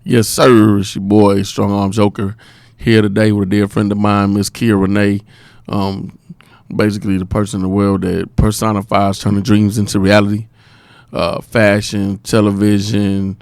Yes, sir. It's your boy, Strong Arm Joker, here today with a dear friend of mine, Miss Kia Renee. Basically, the person in the world that personifies turning dreams into reality. Fashion, television,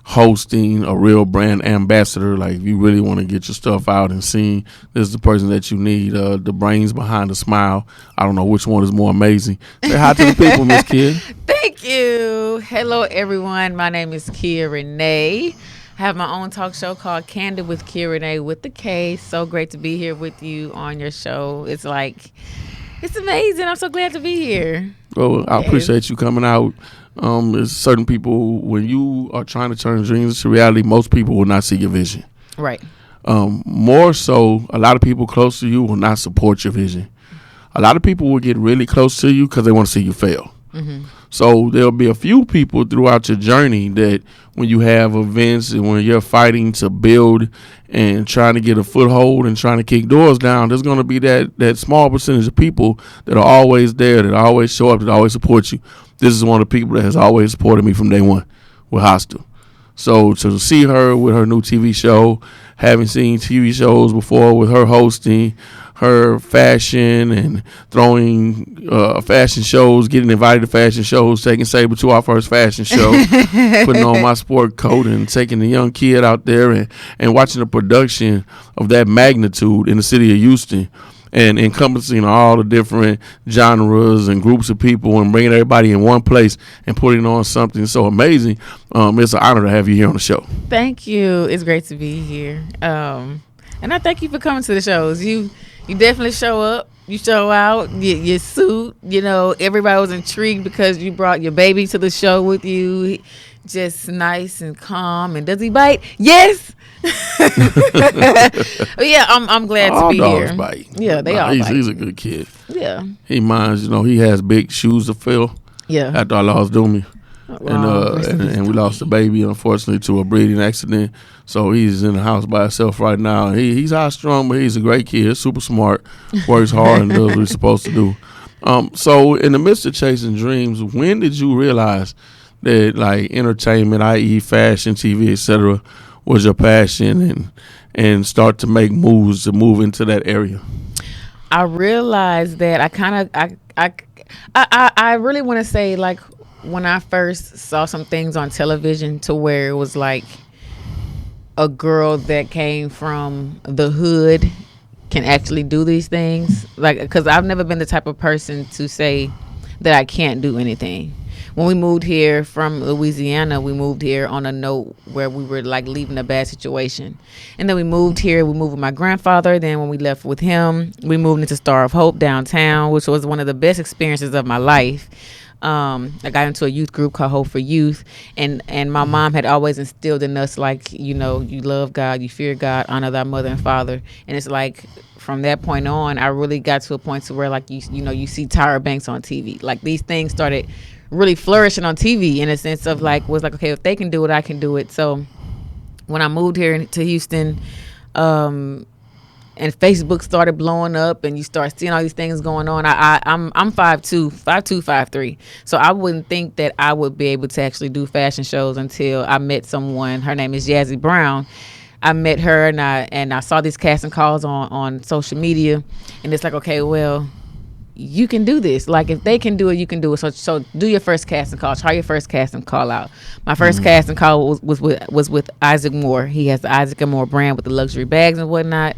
hosting, a real brand ambassador. Like, if you really want to get your stuff out and seen, this is the person that you need. The brains behind the smile. I don't know which one is more amazing. Say hi to the people, Miss Kia. Thank you. Hello, everyone. My name is Kia Renee. I have my own talk show called Kandid with Kia Renee with the K. So great to be here with you on your show. It's amazing. I'm so glad to be here. Well, I appreciate you coming out. There's certain people, when you are trying to turn dreams into reality, most people will not see your vision. Right. More so, a lot of people close to you will not support your vision. A lot of people will get really close to you because they want to see you fail. Mm-hmm. So there'll be a few people throughout your journey that when you have events and when you're fighting to build and trying to get a foothold and trying to kick doors down, there's going to be that small percentage of people that are always there, that always show up, that always support you. This is one of the people that has always supported me from day one with Hostel. So to see her with her new TV show, having seen TV shows before with her hosting, her fashion and throwing fashion shows, getting invited to fashion shows, taking Saber to our first fashion show, putting on my sport coat and taking the young kid out there and watching the production of that magnitude in the city of Houston and encompassing all the different genres and groups of people and bringing everybody in one place and putting on something so amazing. It's an honor to have you here on the show. Thank you. It's great to be here. And I thank you for coming to the shows. You definitely show up. You show out. Your suit. Everybody was intrigued because you brought your baby to the show with you. Just nice and calm. And does he bite? Yes. Yeah, I'm glad to be here. All dogs bite. Yeah, they all bite. He's a good kid. Yeah. He minds, he has big shoes to fill. Yeah. After I lost Doomy. And we lost the baby, unfortunately, to a breeding accident. So he's in the house by himself right now. He's high strung, but he's a great kid, super smart, works hard, and does what he's supposed to do. So in the midst of chasing dreams, when did you realize that like entertainment, i.e. fashion, TV, etc., was your passion and start to make moves to move into that area? I realized that I really want to say, like, when I first saw some things on television to where it was like a girl that came from the hood can actually do these things. Like, because I've never been the type of person to say that I can't do anything. When we moved here from Louisiana, we moved here on a note where we were like leaving a bad situation. And then we moved here. We moved with my grandfather. Then when we left with him, we moved into Star of Hope downtown, which was one of the best experiences of my life. I got into a youth group called Hope for Youth, and my mom had always instilled in us, like, you love God, you fear God, honor thy mother and father. And it's like from that point on, I really got to a point to where, like, you see Tyra Banks on TV. Like, these things started really flourishing on TV in a sense of like, was like, okay, if they can do it, I can do it. So when I moved here to Houston, and Facebook started blowing up and you start seeing all these things going on, I'm 5'2", 5'3". So I wouldn't think that I would be able to actually do fashion shows until I met someone. Her name is Yazzie Brown. I met her and I saw these casting calls on social media, and it's like, okay, well, you can do this. Like, if they can do it, you can do it. So do your first casting call. Try your first casting call out. My first casting call was with Isaac Moore. He has the Isaac and Moore brand with the luxury bags and whatnot.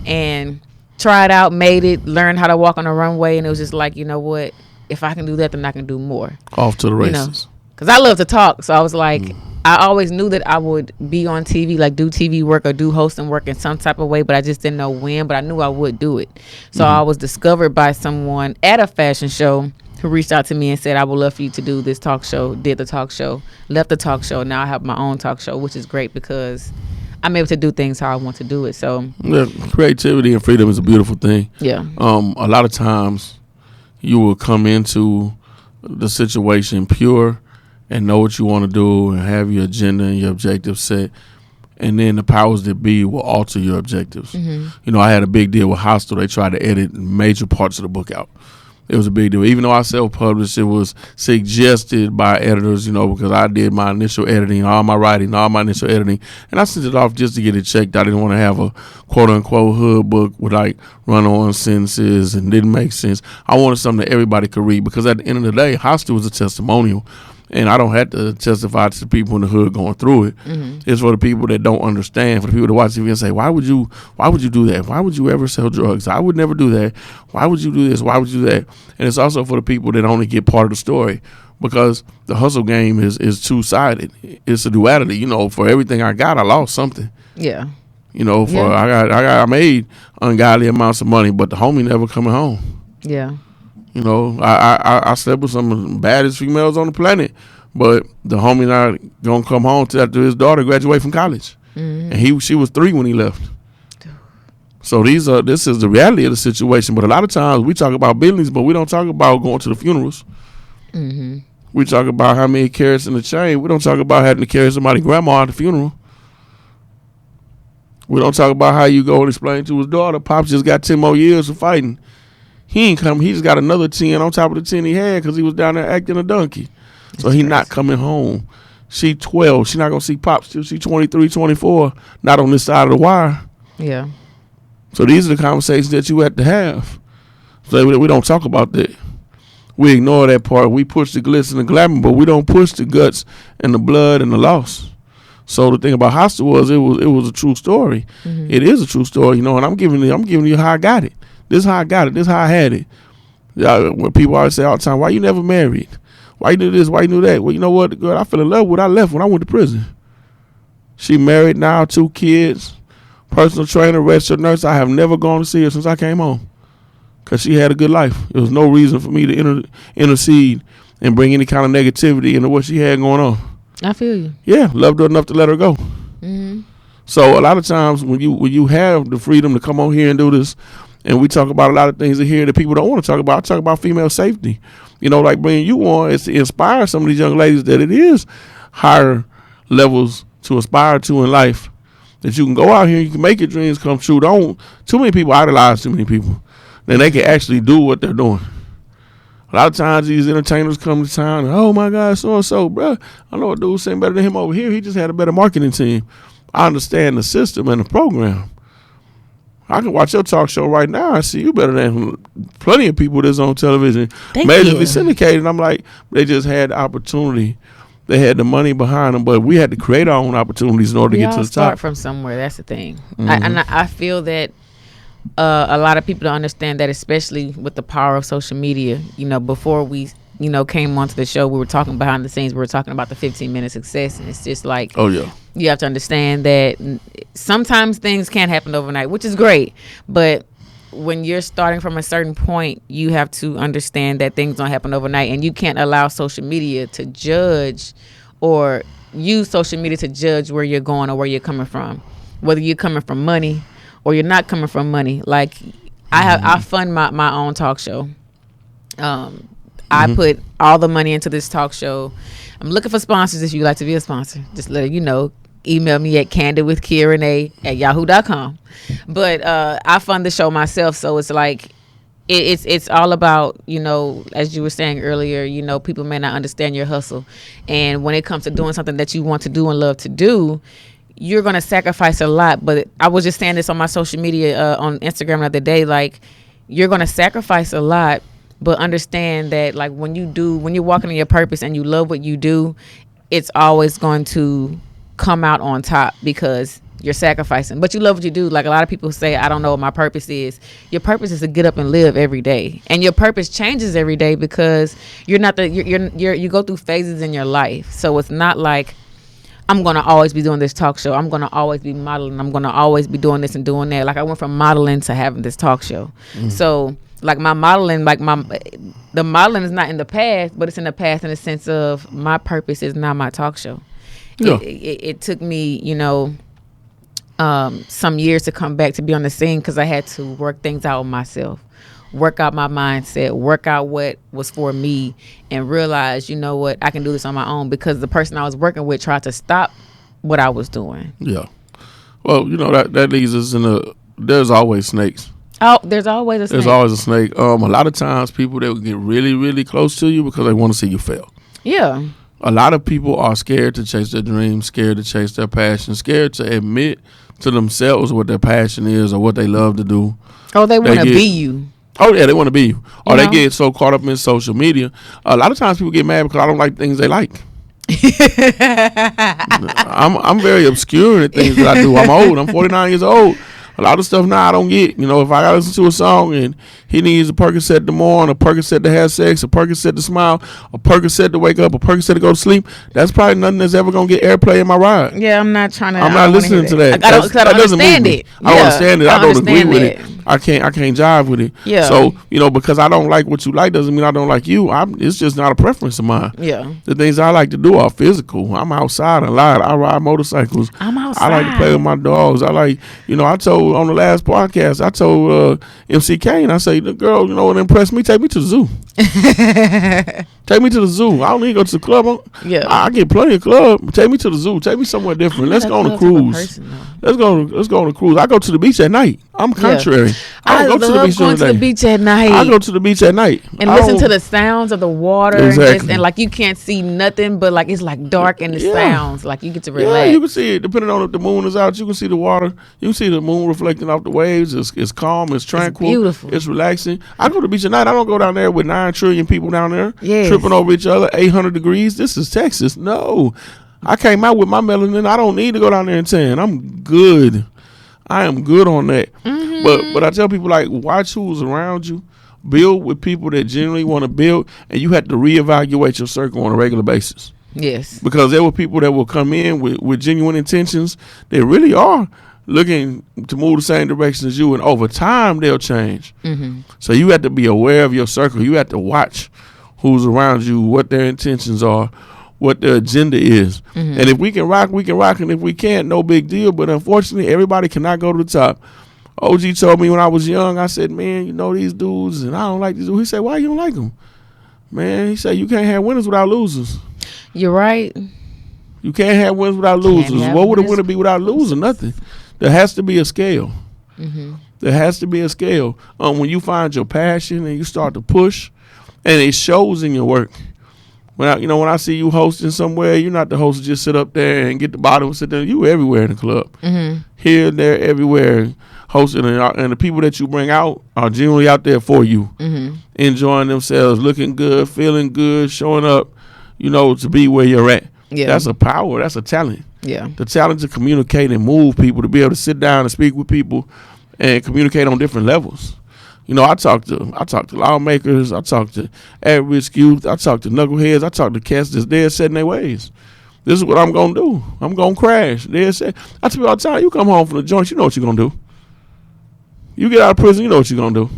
And tried out, made it, learned how to walk on a runway, and it was just like, you know what? If I can do that, then I can do more. Off to the races. Because I love to talk. So I was like, I always knew that I would be on TV, like do TV work or do hosting work in some type of way, but I just didn't know when, but I knew I would do it. So I was discovered by someone at a fashion show who reached out to me and said, I would love for you to do this talk show. Did the talk show, left the talk show. Now I have my own talk show, which is great because I'm able to do things how I want to do it. So yeah, creativity and freedom is a beautiful thing. Yeah. A lot of times you will come into the situation pure and know what you want to do and have your agenda and your objectives set, and then the powers that be will alter your objectives. I had a big deal with Hostel. They tried to edit major parts of the book out. It was a big deal. Even though I self-published, it was suggested by editors, because I did my initial editing, all my writing, all my initial editing, and I sent it off just to get it checked. I didn't want to have a quote-unquote hood book with like run-on sentences and didn't make sense. I wanted something that everybody could read, because at the end of the day, Hostile was a testimonial. And I don't have to testify to the people in the hood going through it. Mm-hmm. It's for the people that don't understand, for the people that watch TV and say, why would you do that? Why would you ever sell drugs? I would never do that. Why would you do this? Why would you do that? And it's also for the people that only get part of the story, because the hustle game is two-sided. It's a duality. For everything I got, I lost something. Yeah. I made ungodly amounts of money, but the homie never coming home. Yeah. I slept with some of the baddest females on the planet, but the homie not gonna come home till after his daughter graduated from college, mm-hmm. and she was 3 when he left. So this is the reality of the situation. But a lot of times we talk about business, but we don't talk about going to the funerals. Mm-hmm. We talk about how many carats in the chain. We don't talk about having to carry somebody's grandma at the funeral. We don't talk about how you go and explain to his daughter, Pops just got 10 more years of fighting. He ain't come. He just got another 10 on top of the 10 he had because he was down there acting a donkey. So he not coming home. She 12. She not going to see Pops till she 23, 24. Not on this side of the wire. Yeah. So these are the conversations that you have to have. So we don't talk about that. We ignore that part. We push the glitz and the glamour, but we don't push the guts and the blood and the loss. So the thing about Hostile was it was a true story. Mm-hmm. It is a true story, and I'm giving you how I got it. This is how I got it. This is how I had it. When people always say all the time, why you never married? Why you do this? Why you do that? Well, you know what, girl, I fell in love with I left when I went to prison. She married now, 2 kids, personal trainer, registered nurse. I have never gone to see her since I came home because she had a good life. There was no reason for me to intercede and bring any kind of negativity into what she had going on. I feel you. Yeah, loved her enough to let her go. Mm-hmm. So a lot of times when you have the freedom to come on here and do this, and we talk about a lot of things in here that people don't want to talk about. I talk about female safety. Like bringing you on is to inspire some of these young ladies that it is higher levels to aspire to in life. That you can go out here and you can make your dreams come true. Too many people idolize too many people. Then they can actually do what they're doing. A lot of times these entertainers come to town and, oh my God, so-and-so, bro, I know a dude saying better than him over here. He just had a better marketing team. I understand the system and the program. I can watch your talk show right now. I see you better than plenty of people that's on television. Majorly syndicated. I'm like, they just had the opportunity. They had the money behind them, but we had to create our own opportunities in order to get to the top. Start from somewhere. That's the thing. Mm-hmm. I feel that a lot of people don't understand that, especially with the power of social media. Before we came onto the show, we were talking behind the scenes. We were talking about the 15-minute success, and it's just like, oh yeah, you have to understand that sometimes things can't happen overnight, which is great. But when you're starting from a certain point, you have to understand that things don't happen overnight, and you can't allow social media to judge or use social media to judge where you're going or where you're coming from, whether you're coming from money or you're not coming from money. Like I fund my own talk show. I put all the money into this talk show. I'm looking for sponsors. If you'd like to be a sponsor, just let you know. Email me at candidwithkiarenee@yahoo.com. But I fund the show myself, so it's like it's all about, as you were saying earlier, people may not understand your hustle, and when it comes to doing something that you want to do and love to do, you're going to sacrifice a lot. But I was just saying this on my social media on Instagram the other day, like, you're going to sacrifice a lot. But understand that, like, when you're walking in your purpose and you love what you do, it's always going to come out on top because you're sacrificing. But you love what you do. Like, a lot of people say, I don't know what my purpose is. Your purpose is to get up and live every day. And your purpose changes every day because you go through phases in your life. So it's not like, I'm going to always be doing this talk show. I'm going to always be modeling. I'm going to always be doing this and doing that. Like, I went from modeling to having this talk show. So like my modeling, the modeling is not in the past, but it's in the past in the sense of my purpose is not my talk show. Yeah. It took me, some years to come back to be on the scene because I had to work things out with myself, work out my mindset, work out what was for me, and realize, what, I can do this on my own because the person I was working with tried to stop what I was doing. Yeah. Well, that leads us there's always snakes. Oh, there's always a snake. There's always a snake. A lot of times people, they'll get really, really close to you because they want to see you fail. Yeah. A lot of people are scared to chase their dreams, scared to chase their passion, scared to admit to themselves what their passion is or what they love to do. Oh, they want to be you. Oh, yeah, they want to be you. Or they get so caught up in social media. A lot of times people get mad because I don't like things they like. I'm very obscure in the things that I do. I'm old. I'm 49 years old. A lot of stuff now I don't get. You know, if I got to listen to a song and he needs a Percocet to mourn, a Percocet to have sex, a Percocet to smile, a Percocet to wake up, a Percocet to go to sleep, that's probably nothing that's ever going to get airplay in my ride. Yeah, I'm not trying to. I'm not listening to that. I don't understand it. I don't understand it. I don't agree with it. I can't jive with it. Yeah. So, you know, because I don't like what you like doesn't mean I don't like you. It's just not a preference of mine. Yeah. The things I like to do are physical. I'm outside a lot. I ride motorcycles. I'm outside. I like to play with my dogs. I like, you know, I told on the last podcast, I told MC Kane, I say, the girl, you know what impressed me? Take me to the zoo. Take me to the zoo. I don't need to go to the club. I get plenty of club. Take me to the zoo. Take me somewhere different. Let's go on a cruise. Let's go on a cruise. I go to the beach at night. I'm contrary. I love going to the beach at night. I go to the beach at night and listen to the sounds of the water. Exactly. And like you can't see nothing, but like it's like dark and the sounds. Like you get to relax. Yeah, you can see it. Depending on if the moon is out, you can see the water. You can see the moon reflecting off the waves. It's calm. It's tranquil. It's beautiful. It's relaxing. I go to the beach at night. I don't go down there with 9 trillion people down there tripping over each other. 800 degrees. This is Texas. No, I came out with my melanin. I don't need to go down there and tan. I'm good. I am good on that. Mm-hmm. But I tell people, like, watch who's around you. Build with people that genuinely want to build, and you have to reevaluate your circle on a regular basis. Yes. Because there were people that will come in with genuine intentions. They really are looking to move the same direction as you, and over time they'll change. Mm-hmm. So you have to be aware of your circle. You have to watch who's around you, what their intentions are, what their agenda is. Mm-hmm. And if we can rock, we can rock. And if we can't, no big deal. But unfortunately, everybody cannot go to the top. OG told me when I was young, I said, man, you know these dudes, and I don't like these dudes. He said, why you don't like them? Man, he said, you can't have winners without losers. You're right. You can't have winners without losers. What would a winner be without losing? Nothing. There has to be a scale. Mm-hmm. There has to be a scale. When you find your passion and you start to push, and it shows in your work. When I see you hosting somewhere, you're not the host to just sit up there and get the bottle and sit there. You everywhere in the club. Mm-hmm. Here, there, everywhere, hosting. And the people that you bring out are genuinely out there for you. Mm-hmm. Enjoying themselves, looking good, feeling good, showing up, to be where you're at. Yeah. That's a power. That's a talent. Yeah. The talent to communicate and move people, to be able to sit down and speak with people and communicate on different levels. I talk to lawmakers, I talk to at-risk youth, I talk to knuckleheads, I talk to cats that's dead set in their ways. This is what I'm going to do. I'm going to crash. Dead set. I tell you all the time, you come home from the joint, you know what you're going to do. You get out of prison, you know what you're going to do.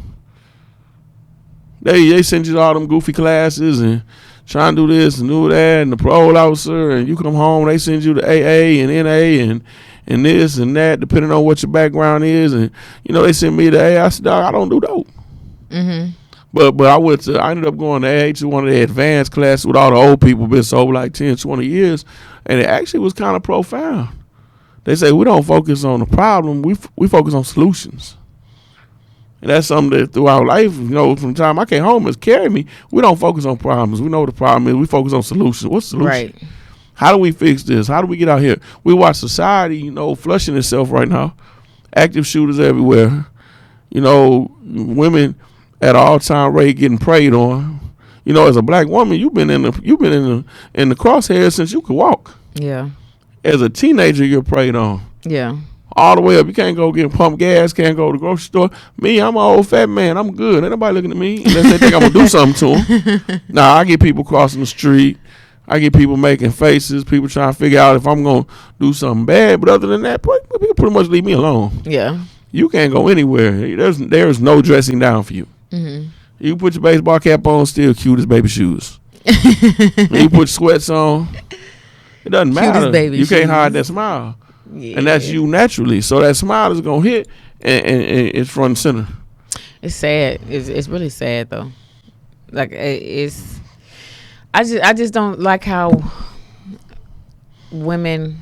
They send you to all them goofy classes and try and do this and do that, and the parole officer, and you come home, they send you to AA and NA and this and that, depending on what your background is. And, they sent me to AA. I said, dog, I don't do dope. Mm-hmm. But I ended up going to AA to one of the advanced classes with all the old people, been sober like 10, 20 years. And it actually was kind of profound. They say we don't focus on the problem. We focus on solutions. And that's something that throughout life, from the time I came home, it's carried me. We don't focus on problems. We know what the problem is. We focus on solutions. What's the solution? Right. How do we fix this? How do we get out here? We watch society, flushing itself right now. Active shooters everywhere. Women at an all-time rate getting preyed on. As a black woman, you've been in the crosshairs since you could walk. Yeah. As a teenager, you're preyed on. Yeah. All the way up. You can't go get pump gas, can't go to the grocery store. Me, I'm an old fat man. I'm good. Ain't nobody looking at me unless they think I'm going to do something to them. Nah, I get people crossing the street. I get people making faces, people trying to figure out if I'm going to do something bad. But other than that, people pretty much leave me alone. Yeah. You can't go anywhere. There's no dressing down for you. Mm-hmm. You put your baseball cap on, still cute as baby shoes. You put sweats on, it doesn't matter. You can't hide that smile. Yeah. And that's you naturally. So that smile is going to hit, and it's front and center. It's sad. It's really sad, though. Like, it's... I just don't like how women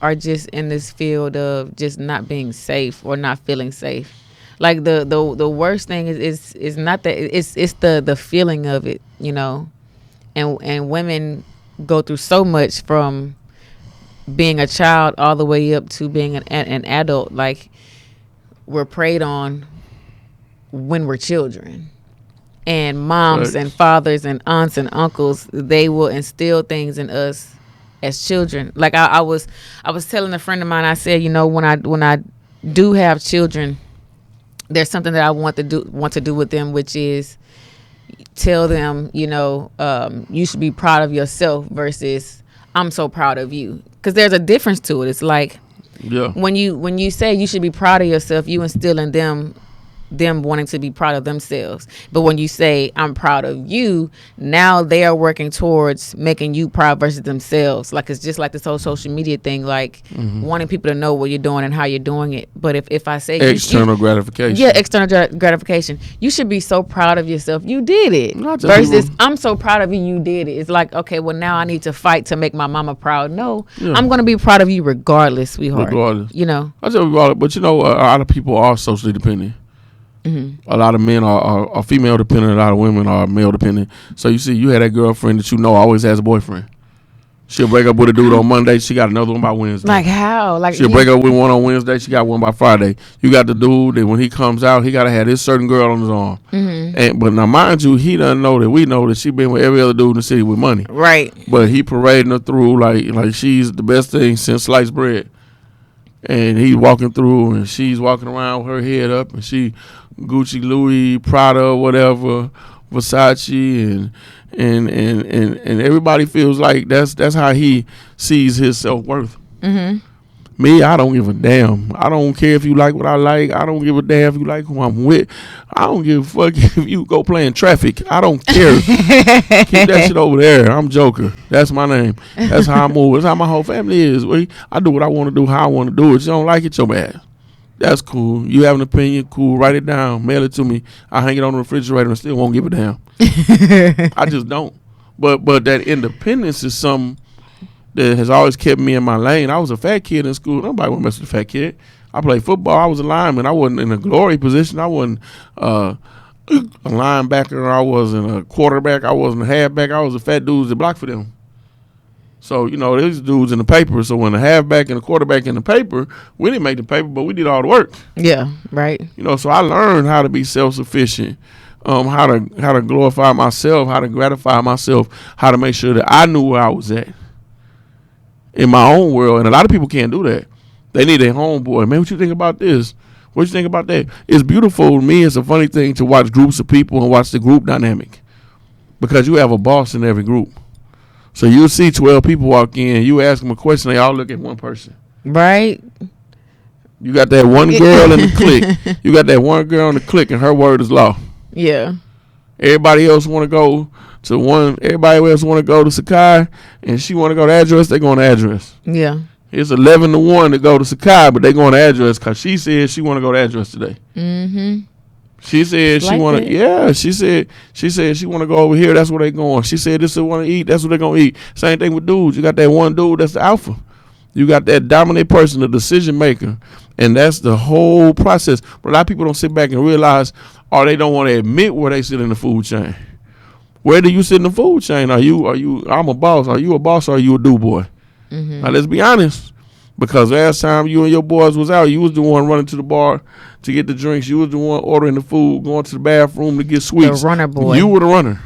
are just in this field of just not being safe or not feeling safe. Like the worst thing is not that, it's the feeling of it, you know. And women go through so much from being a child all the way up to being an adult. Like, we're preyed on when we're children, and moms and fathers and aunts and uncles, they will instill things in us as children. Like, I was telling a friend of mine, I said, you know, when I do have children, there's something that I want to do with them, which is tell them, you know, you should be proud of yourself versus I'm so proud of you, because there's a difference to it. It's like, when you say you should be proud of yourself, you instill in them wanting to be proud of themselves. But when you say I'm proud of you, now they are working towards making you proud versus themselves. Like, it's just like this whole social media thing, like wanting people to know what you're doing and how you're doing it. But if I say external gratification, external gratification, you should be so proud of yourself, you did it, versus I'm so proud of you, you did it. It's like, okay, well, now I need to fight to make my mama proud. No, I'm gonna be proud of you regardless, sweetheart. You know, I tell you, but you know, a lot of people are socially dependent. A lot of men are female dependent. A lot of women are male dependent. So you see, you had that girlfriend that you know always has a boyfriend. She'll break up with a dude on Monday. She got another one by Wednesday. Like, how? Like, she'll break up with one on Wednesday. She got one by Friday. You got the dude that when he comes out, he got to have this certain girl on his arm. But now, mind you, he doesn't know that we know that she been with every other dude in the city with money. Right. But he parading her through like she's the best thing since sliced bread. And he's walking through, and she's walking around with her head up, and she Gucci, Louis, Prada, whatever, Versace, and everybody feels like that's how he sees his self-worth. Me, I don't give a damn. I don't care if you like what I like. I don't give a damn if you like who I'm with. I don't give a fuck if you go playing traffic. I don't care. Keep that shit over there. I'm Joker. That's my name. That's how I move. That's how my whole family is. I do what I want to do, how I want to do it. You don't like it, your bad. That's cool. You have an opinion, cool. Write it down. Mail it to me. I hang it on the refrigerator and still won't give a damn. I just don't. But that independence is something that has always kept me in my lane. I was a fat kid in school. Nobody want to mess with a fat kid. I played football. I was a lineman. I wasn't in a glory position. I wasn't a linebacker. I wasn't a quarterback. I wasn't a halfback. I was a fat dude that blocked for them. So, you know, these dudes in the paper. So when the halfback and the quarterback in the paper, we didn't make the paper, but we did all the work. Yeah, right. You know, so I learned how to be self-sufficient, how to glorify myself, how to gratify myself, how to make sure that I knew where I was at in my own world. And a lot of people can't do that. They need a homeboy. Man, what you think about this? What you think about that? It's beautiful to me. It's a funny thing to watch groups of people and watch the group dynamic, because you have a boss in every group. So you'll see 12 people walk in, you ask them a question, they all look at one person. Right. You got that one girl in the clique. You got that one girl in the clique, and her word is law. Yeah. Everybody else want to go to everybody else want to go to Sakai, and she want to go to address, they going to address. Yeah. It's 11-1 to go to Sakai, but they going to address because she said she want to go to address today. She said she want to. Yeah, she said she want to go over here. That's where they going. She said this is want to eat. That's what they gonna eat. Same thing with dudes. You got that one dude that's the alpha. You got that dominant person, the decision maker, and that's the whole process. But a lot of people don't sit back and realize, or they don't want to admit where they sit in the food chain. Where do you sit in the food chain? Are you? I'm a boss. Are you a boss? Or are you a do boy? Now let's be honest. Because last time you and your boys was out, you was the one running to the bar to get the drinks. You was the one ordering the food, going to the bathroom to get sweets. The runner boy. You were the runner.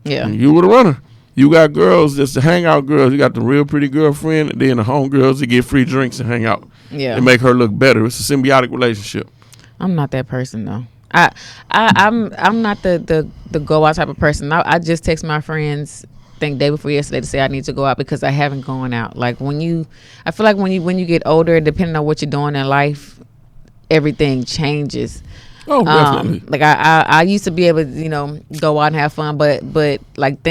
Yeah. You were the runner. You got girls that's the hangout girls. You got the real pretty girlfriend, and then the home girls that get free drinks and hang out. Yeah. And make her look better. It's a symbiotic relationship. I'm not that person though. I'm not the go out type of person. I just text my friends, think day before yesterday, to say I need to go out because I haven't gone out. Like I feel like when you get older, depending on what you're doing in life, everything changes. Oh, definitely. Like I used to be able to, go out and have fun, but like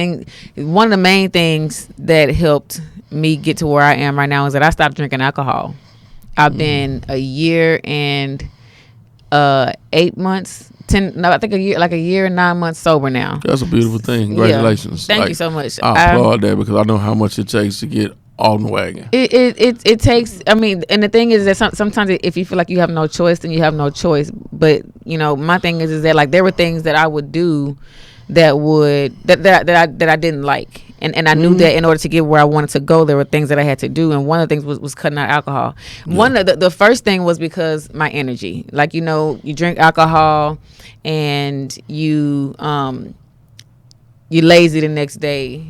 one of the main things that helped me get to where I am right now is that I stopped drinking alcohol. I've been a year and 8 months. I think a year and 9 months sober now. That's a beautiful thing. Congratulations. Yeah. Thank you so much. I applaud that because I know how much it takes to get on the wagon. It takes. I mean, and the thing is that sometimes if you feel like you have no choice, then you have no choice. But my thing is that like there were things that I would do that I didn't like, and I knew that in order to get where I wanted to go, there were things that I had to do, and one of the things was cutting out alcohol. One of the first thing was because my energy, like you drink alcohol, and you lazy the next day.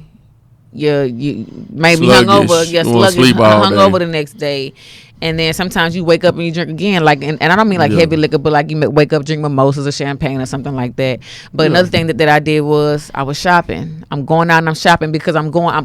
You maybe hungover, hungover the next day, and then sometimes you wake up and you drink again. Like, and I don't mean like heavy liquor, but like you wake up, drink mimosas or champagne or something like that. But another thing that I did was I was shopping. I'm going out and I'm shopping because I'm going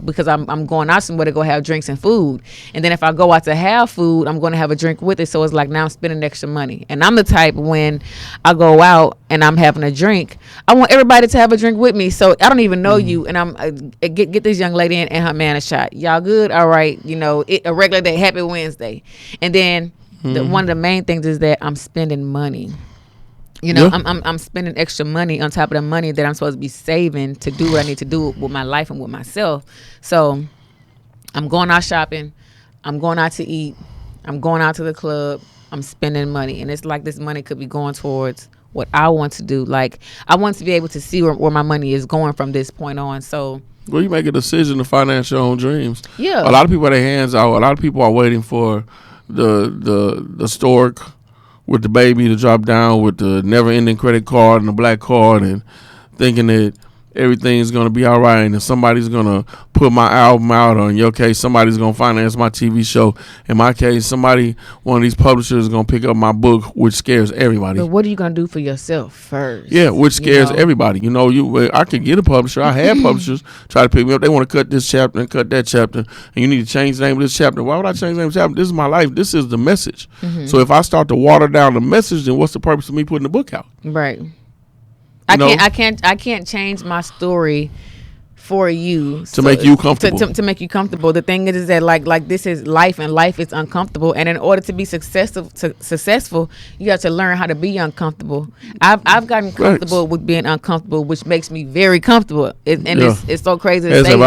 out somewhere to go have drinks and food. And then if I go out to have food, I'm going to have a drink with it. So it's like now I'm spending extra money. And I'm the type when I go out and I'm having a drink, I want everybody to have a drink with me. So I don't even know you, and I'm get this young lady and her man a shot. Y'all good? All right. A regular day, happy Wednesday. And then one of the main things is that I'm spending money. I'm spending extra money on top of the money that I'm supposed to be saving to do what I need to do with my life and with myself. So I'm going out shopping. I'm going out to eat. I'm going out to the club. I'm spending money. And it's like this money could be going towards what I want to do. Like I want to be able to see where my money is going from this point on. So well, you make a decision to finance your own dreams. Yeah. A lot of people have their hands out. A lot of people are waiting for the stork with the baby to drop down with the never-ending credit card and the black card, and thinking that everything's going to be all right, and somebody's going to put my album out, or in your case, somebody's going to finance my TV show. In my case, one of these publishers is going to pick up my book, which scares everybody. But what are you going to do for yourself first? Yeah, which scares everybody. I could get a publisher. I had publishers try to pick me up. They want to cut this chapter and cut that chapter, and you need to change the name of this chapter. Why would I change the name of this chapter? This is my life. This is the message. So if I start to water down the message, then what's the purpose of me putting the book out? Right. I can't change my story for you to make you comfortable. To make you comfortable. The thing is that like this is life, and life is uncomfortable. And in order to be successful, you have to learn how to be uncomfortable. I've gotten comfortable with being uncomfortable, which makes me very comfortable. It's so crazy to say.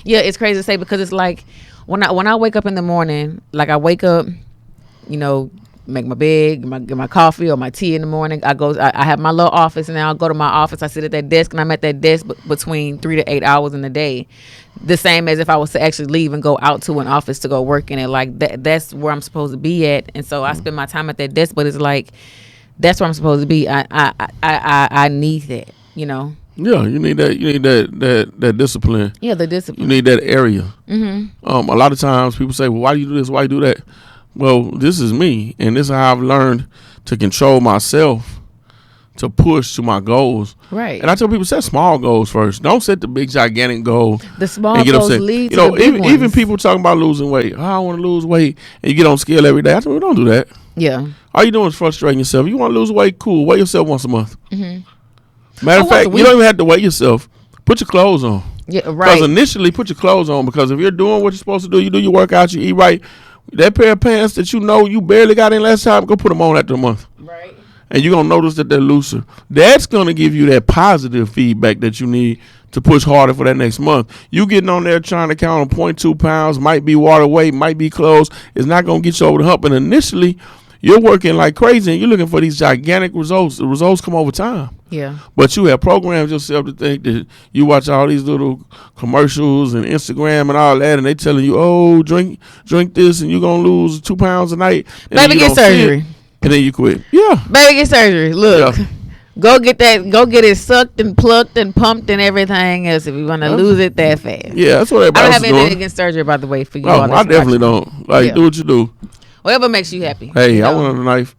Yeah, it's crazy to say, because it's like when I wake up in the morning, like I wake up, make my bed, get my coffee or my tea in the morning. I have my little office, and then I'll go to my office. I sit at that desk, and I'm at that desk between 3 to 8 hours in the day. The same as if I was to actually leave and go out to an office to go work in it. Like that's where I'm supposed to be at. And so I spend my time at that desk, but it's like, that's where I'm supposed to be. I need that, Yeah, you need that. You need that discipline. Yeah, the discipline. You need that area. A lot of times people say, well, why do you do this? Why do you do that? Well, this is me, and this is how I've learned to control myself, to push to my goals. Right. And I tell people, set small goals first. Don't set the big, gigantic goal. The small goals lead to the big ones. Even people talking about losing weight. I want to lose weight, and you get on scale every day. I tell people, don't do that. Yeah. All you doing is frustrating yourself. You want to lose weight? Cool. Weigh yourself once a month. Matter of fact, you don't even have to weigh yourself. Put your clothes on. Yeah, right. Because initially, put your clothes on, because if you're doing what you're supposed to do, you do your workout, you eat right. That pair of pants that you barely got in last time, go put them on after a month. Right. And you're going to notice that they're looser. That's going to give you that positive feedback that you need to push harder for that next month. You getting on there trying to count on 0.2 pounds, might be water weight, might be clothes, is not going to get you over the hump. And initially, you're working like crazy, and you're looking for these gigantic results. The results come over time. Yeah. But you have programmed yourself to think that you watch all these little commercials and Instagram and all that, and they telling you, oh, drink this, and you're going to lose 2 pounds a night. Baby, get surgery. And then you quit. Yeah. Baby, get surgery. Look. Yeah. Go get it sucked and plucked and pumped and everything else if you want to lose it that fast. Yeah, that's what everybody I don't have anything doing. Against surgery, by the way, for you. Oh, I definitely don't. Like, do what you do. Whatever makes you happy. Hey, I went on a knife.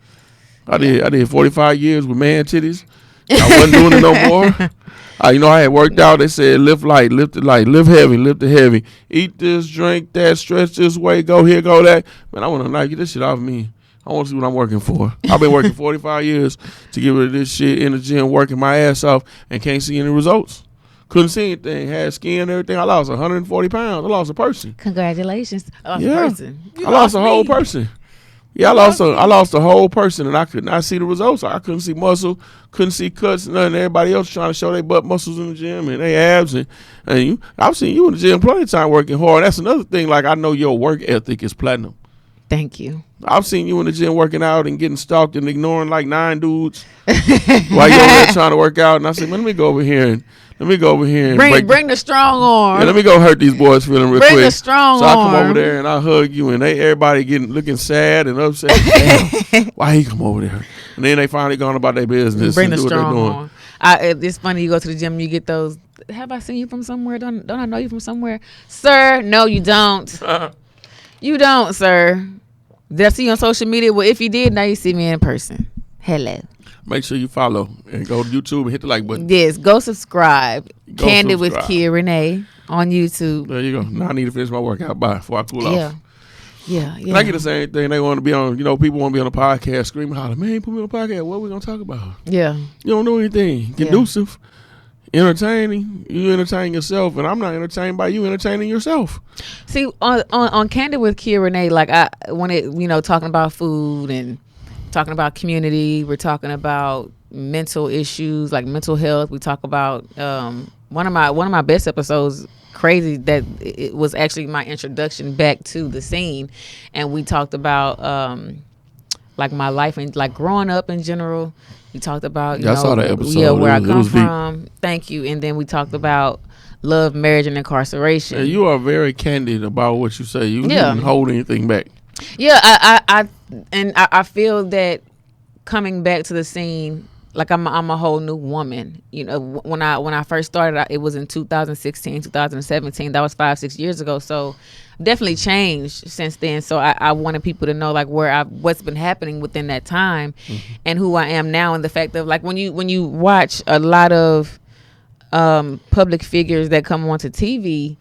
I did 45 years with man titties. I wasn't doing it no more. I had worked out. They said lift light, lift it light, lift heavy, lift it heavy. Eat this, drink that, stretch this way, go here, go that. Man, I want to get this shit off me. I want to see what I'm working for. I've been working 45 years to get rid of this shit in the gym, working my ass off, and can't see any results. Couldn't see anything. Had skin and everything. I lost 140 pounds. I lost a person. Congratulations. I lost a person. I lost a whole person. Yeah, I lost a whole person, and I could not see the results. I couldn't see muscle, couldn't see cuts, and nothing. Everybody else trying to show their butt muscles in the gym and their abs, and I've seen you in the gym plenty of time working hard. That's another thing. Like, I know your work ethic is platinum. Thank you. I've seen you in the gym working out and getting stalked and ignoring like 9 dudes while you're over there trying to work out. And I said, man, let me go over here and bring the strong arm. Yeah, let me go hurt these boys feeling real quick. Bring the strong arm. So I come arm. over there and I hug you, and everybody looking sad and upset. Damn, why he come over there? And then they finally gone about their business. Bring and the do strong what arm. It's funny, you go to the gym and you get those. Have I seen you from somewhere? Don't I know you from somewhere, sir? No, you don't. You don't, sir. Did I see you on social media? Well, if you did, now you see me in person. Hello. Make sure you follow and go to YouTube and hit the like button. Yes, go subscribe. Kandid with Kia Renee on YouTube. There you go. Now I need to finish my workout. Bye before I cool off. Yeah. And I get the same thing. They want to be on, people want to be on a podcast screaming, holler, man, put me on a podcast. What are we going to talk about? Yeah. You don't know anything. Conducive. Entertaining. You entertain yourself, and I'm not entertained by you entertaining yourself. See, on Kandid with Kia Renee, like talking about food and talking about community, we're talking about mental issues like mental health. We talk about one of my best episodes, crazy, that it was actually my introduction back to the scene, and we talked about like my life and like growing up in general. We talked about I saw that episode. Where I come from. Thank you. And then we talked about love, marriage, and incarceration. And you are very candid about what you say. You didn't hold anything back. Yeah, I feel that coming back to the scene, like I'm a whole new woman. When I first started, it was in 2016, 2017. That was 5-6 years ago. So definitely changed since then. So I wanted people to know like what's been happening within that time, and who I am now, and the fact of like when you watch a lot of public figures that come onto TV,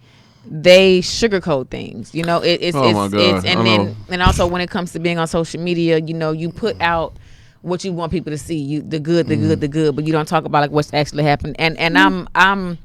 they sugarcoat things. And also when it comes to being on social media, you put out what you want people to see, the good, but you don't talk about like what's actually happened. And I'm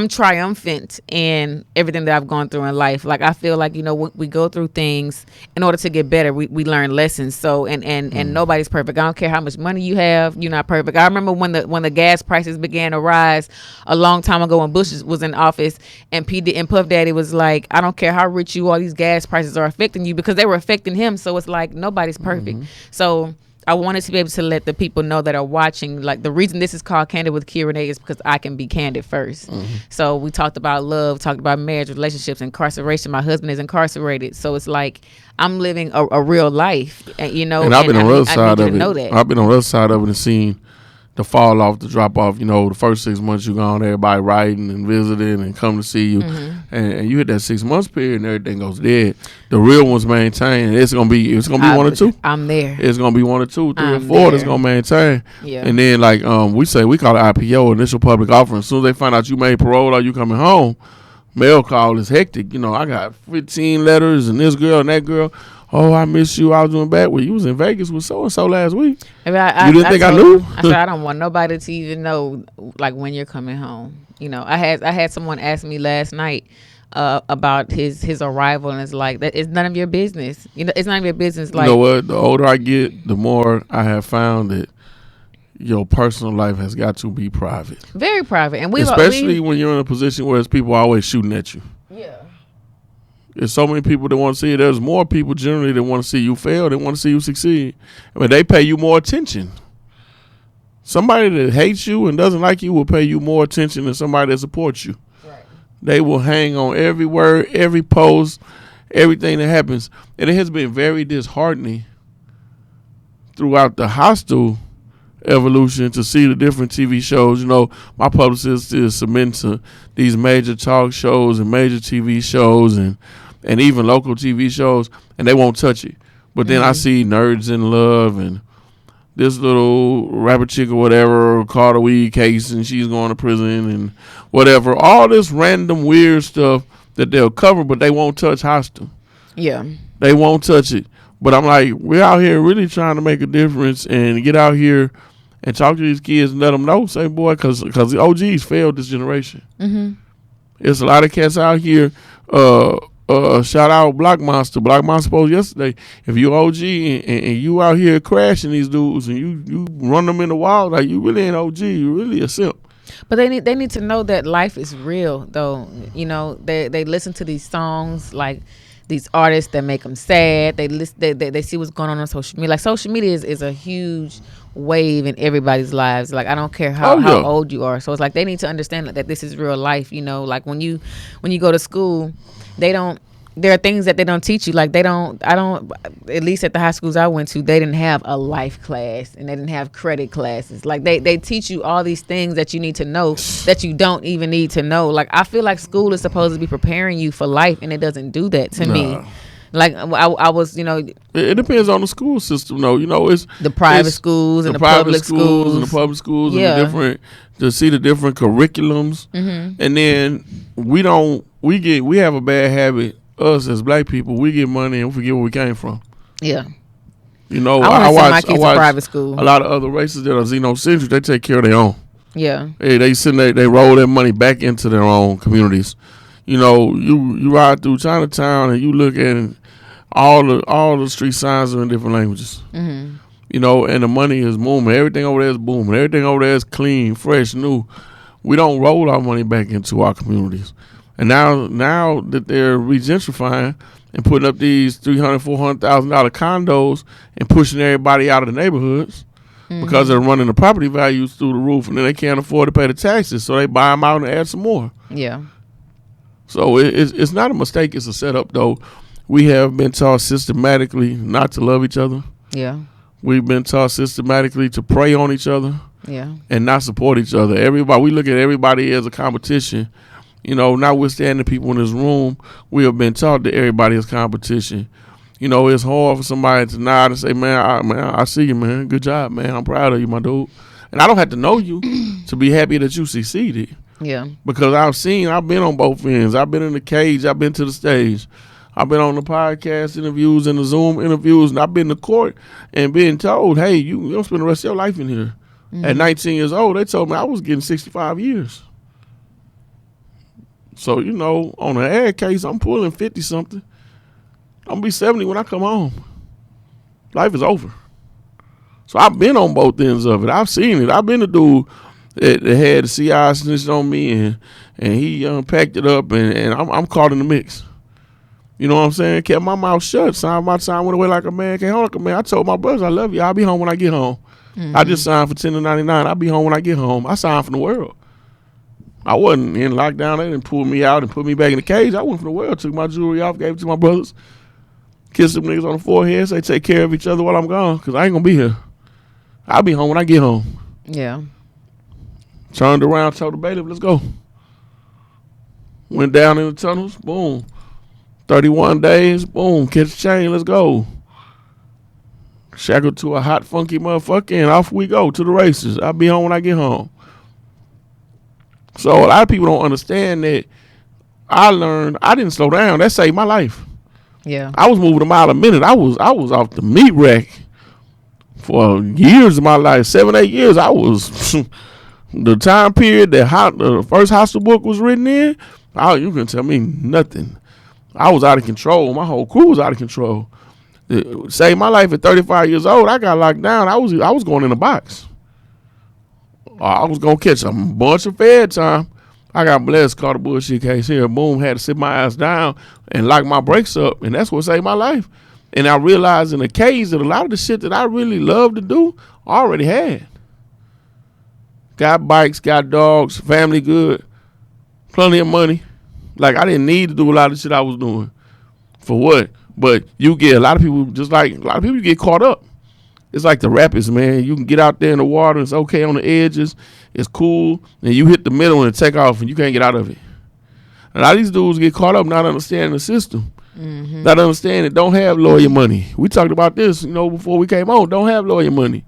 triumphant in everything that I've gone through in life. Like I feel like we go through things in order to get better. We learn lessons. So and nobody's perfect. I don't care how much money you have. You're not perfect. I remember when the gas prices began to rise a long time ago when Bush was in office, and Puff Daddy was like, I don't care how rich you are, these gas prices are affecting you, because they were affecting him. So it's like nobody's perfect. So I wanted to be able to let the people know that are watching, like the reason this is called Kandid with Kia Renee is because I can be candid first. So we talked about love, talked about marriage, relationships, incarceration. My husband is incarcerated. So it's like I'm living a real life, and I've been on the other side of it. I've been on the other side of it and seen the fall off, the drop off. The first 6 months you gone, everybody writing and visiting and come to see you, and you hit that 6 months period and everything goes dead. The real ones maintain. It's gonna be one or two. I'm there. It's gonna be 1 or 2, 3 or 4 that's gonna maintain. Yeah. And then like we call it IPO, initial public offering. As soon as they find out you made parole or you coming home, mail call is hectic. I got 15 letters and this girl and that girl. Oh, I miss you. I was doing bad. Well, you was in Vegas with so-and-so last week. You didn't think I knew? I said, I don't want nobody to even know, like, when you're coming home. I had someone ask me last night about his arrival, and it's like, that it's none of your business. It's none of your business. Like, you know what? The older I get, the more I have found that your personal life has got to be private. Very private. And especially when you're in a position where people are always shooting at you. Yeah. There's so many people that want to see it. There's more people generally that want to see you fail than want to see you succeed. They pay you more attention. Somebody that hates you and doesn't like you will pay you more attention than somebody that supports you. Right. They will hang on every word, every post, everything that happens. And it has been very disheartening throughout the hostile evolution to see the different TV shows. My publicist is submitting to these major talk shows and major TV shows and even local TV shows, and they won't touch it. But then I see Nerds in Love and this little rapper chick or whatever caught a weed case and she's going to prison and whatever. All this random weird stuff that they'll cover, but they won't touch hostile. Yeah. They won't touch it. But I'm like, we're out here really trying to make a difference and get out here and talk to these kids and let them know, say, boy, because the OGs failed this generation. There's a lot of cats out here shout out Block Monster. Block Monster posted yesterday. If you OG and you out here crashing these dudes and you run them in the wild, like you really ain't OG. You really a simp. But they need to know that life is real, though. You know, they listen to these songs, like these artists that make them sad. They see what's going on social media. Like social media is a huge wave in everybody's lives. Like I don't care how old you are. So it's like they need to understand that this is real life. You know, like when you go to school, there are things that they don't teach you. Like I don't, at least at the high schools I went to, they didn't have a life class and they didn't have credit classes. Like they teach you all these things that you need to know that you don't even need to know. Like I feel like school is supposed to be preparing you for life, and it doesn't do that to me. Like I was, you know. It depends on the school system, though. You know, it's the private schools and the public schools and the public schools and the different, to see the different curriculums. And then we have a bad habit. Us as black people, we get money and forget where we came from. Yeah. You know, I watch private school. A lot of other races that are xenocentric, they take care of their own. Yeah. Hey, they roll their money back into their own communities. You know, you ride through Chinatown and you look at all the street signs are in different languages. You know, and the money is booming. Everything over there is booming. Everything over there is clean, fresh, new. We don't roll our money back into our communities. And now that they're regentrifying and putting up these $300,000, $400,000 condos and pushing everybody out of the neighborhoods because they're running the property values through the roof, and then they can't afford to pay the taxes, so they buy them out and add some more. Yeah. So it's not a mistake. It's a setup, though. We have been taught systematically not to love each other. Yeah. We've been taught systematically to prey on each other. Yeah. And not support each other. We look at everybody as a competition. You know, notwithstanding the people in this room, we have been taught that everybody is competition. You know, it's hard for somebody to nod and say, man, I see you, man. Good job, man. I'm proud of you, my dude. And I don't have to know you to be happy that you succeeded. Yeah. Because I've been on both ends. I've been in the cage. I've been to the stage. I've been on the podcast interviews and the Zoom interviews, and I've been to court and being told, hey, you don't spend the rest of your life in here. At 19 years old, they told me I was getting 65 years. So, you know, on an ad case, I'm pulling 50-something. I'm going to be 70 when I come home. Life is over. So I've been on both ends of it. I've seen it. I've been the dude that had the CI snitched on me, and he packed it up, and I'm caught in the mix. You know what I'm saying? Kept my mouth shut. Signed my time, went away like a man. Can't hold like a man. I told my brothers, I love you. I'll be home when I get home. I just signed for 10-99. I'll be home when I get home. I signed for the world. I wasn't in lockdown. They didn't pull me out and put me back in the cage. I went for the world, took my jewelry off, gave it to my brothers, kissed them niggas on the forehead, say take care of each other while I'm gone, because I ain't going to be here. I'll be home when I get home. Yeah. Turned around, told the bailiff, let's go. Went down in the tunnels, boom. 31 days, boom, catch a chain, let's go. Shackled to a hot, funky motherfucker, and off we go to the races. I'll be home when I get home. So a lot of people don't understand that I learned I didn't slow down. That saved my life. Yeah. I was moving a mile a minute. I was off the meat rack for years of my life, 7-8 years. I was the time period that the first hostel book was written in. You can tell me nothing. I was out of control. My whole crew was out of control. It saved my life at 35 years old. I got locked down. I was going in a box. I was going to catch a bunch of fed time. I got blessed, caught a bullshit case here. Boom, had to sit my ass down and lock my brakes up. And that's what saved my life. And I realized in the cage that a lot of the shit that I really love to do, I already had. Got bikes, got dogs, family good, plenty of money. Like, I didn't need to do a lot of shit I was doing. For what? But you get a lot of people, you get caught up. It's like the rapids, man. You can get out there in the water. It's okay on the edges. It's cool. And you hit the middle and take off, and you can't get out of it. A lot of these dudes get caught up not understanding the system. Not understanding. Don't have lawyer money. We talked about this, before we came on. Don't have lawyer money.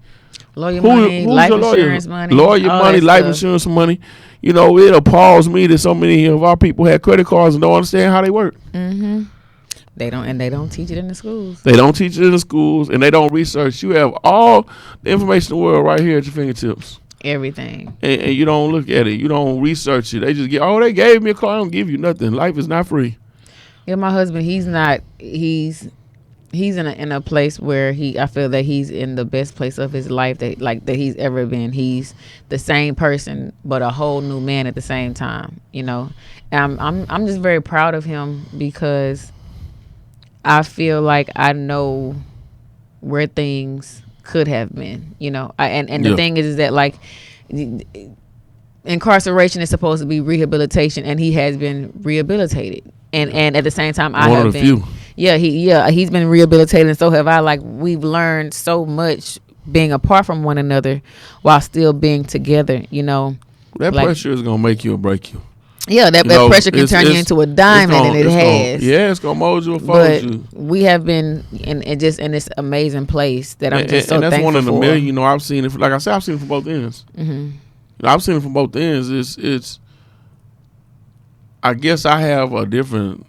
Lawyer money, life insurance money. Lawyer money, life insurance money. It appalls me that so many of our people have credit cards and don't understand how they work. They don't teach it in the schools. They don't teach it in the schools, and they don't research. You have all the information in the world right here at your fingertips. Everything. And you don't look at it. You don't research it. They just they gave me a car. I don't give you nothing. Life is not free. Yeah, my husband, he's in a place where I feel that he's in the best place of his life that he's ever been. He's the same person but a whole new man at the same time, And I'm just very proud of him because I feel like I know where things could have been, and the thing is that like incarceration is supposed to be rehabilitation, and he has been rehabilitated, and at the same time I have been. Few. He's been rehabilitated, and so have I. Like, we've learned so much being apart from one another while still being together. That pressure is gonna make you or break you. Yeah, that pressure can turn you into a diamond, and it has. It's gonna mold you or fold you. We have been in this amazing place that I'm just so thankful for. And that's one in a million. I've seen it. Like I said, I've seen it from both ends. Mm-hmm. I've seen it from both ends. It's. I guess I have a different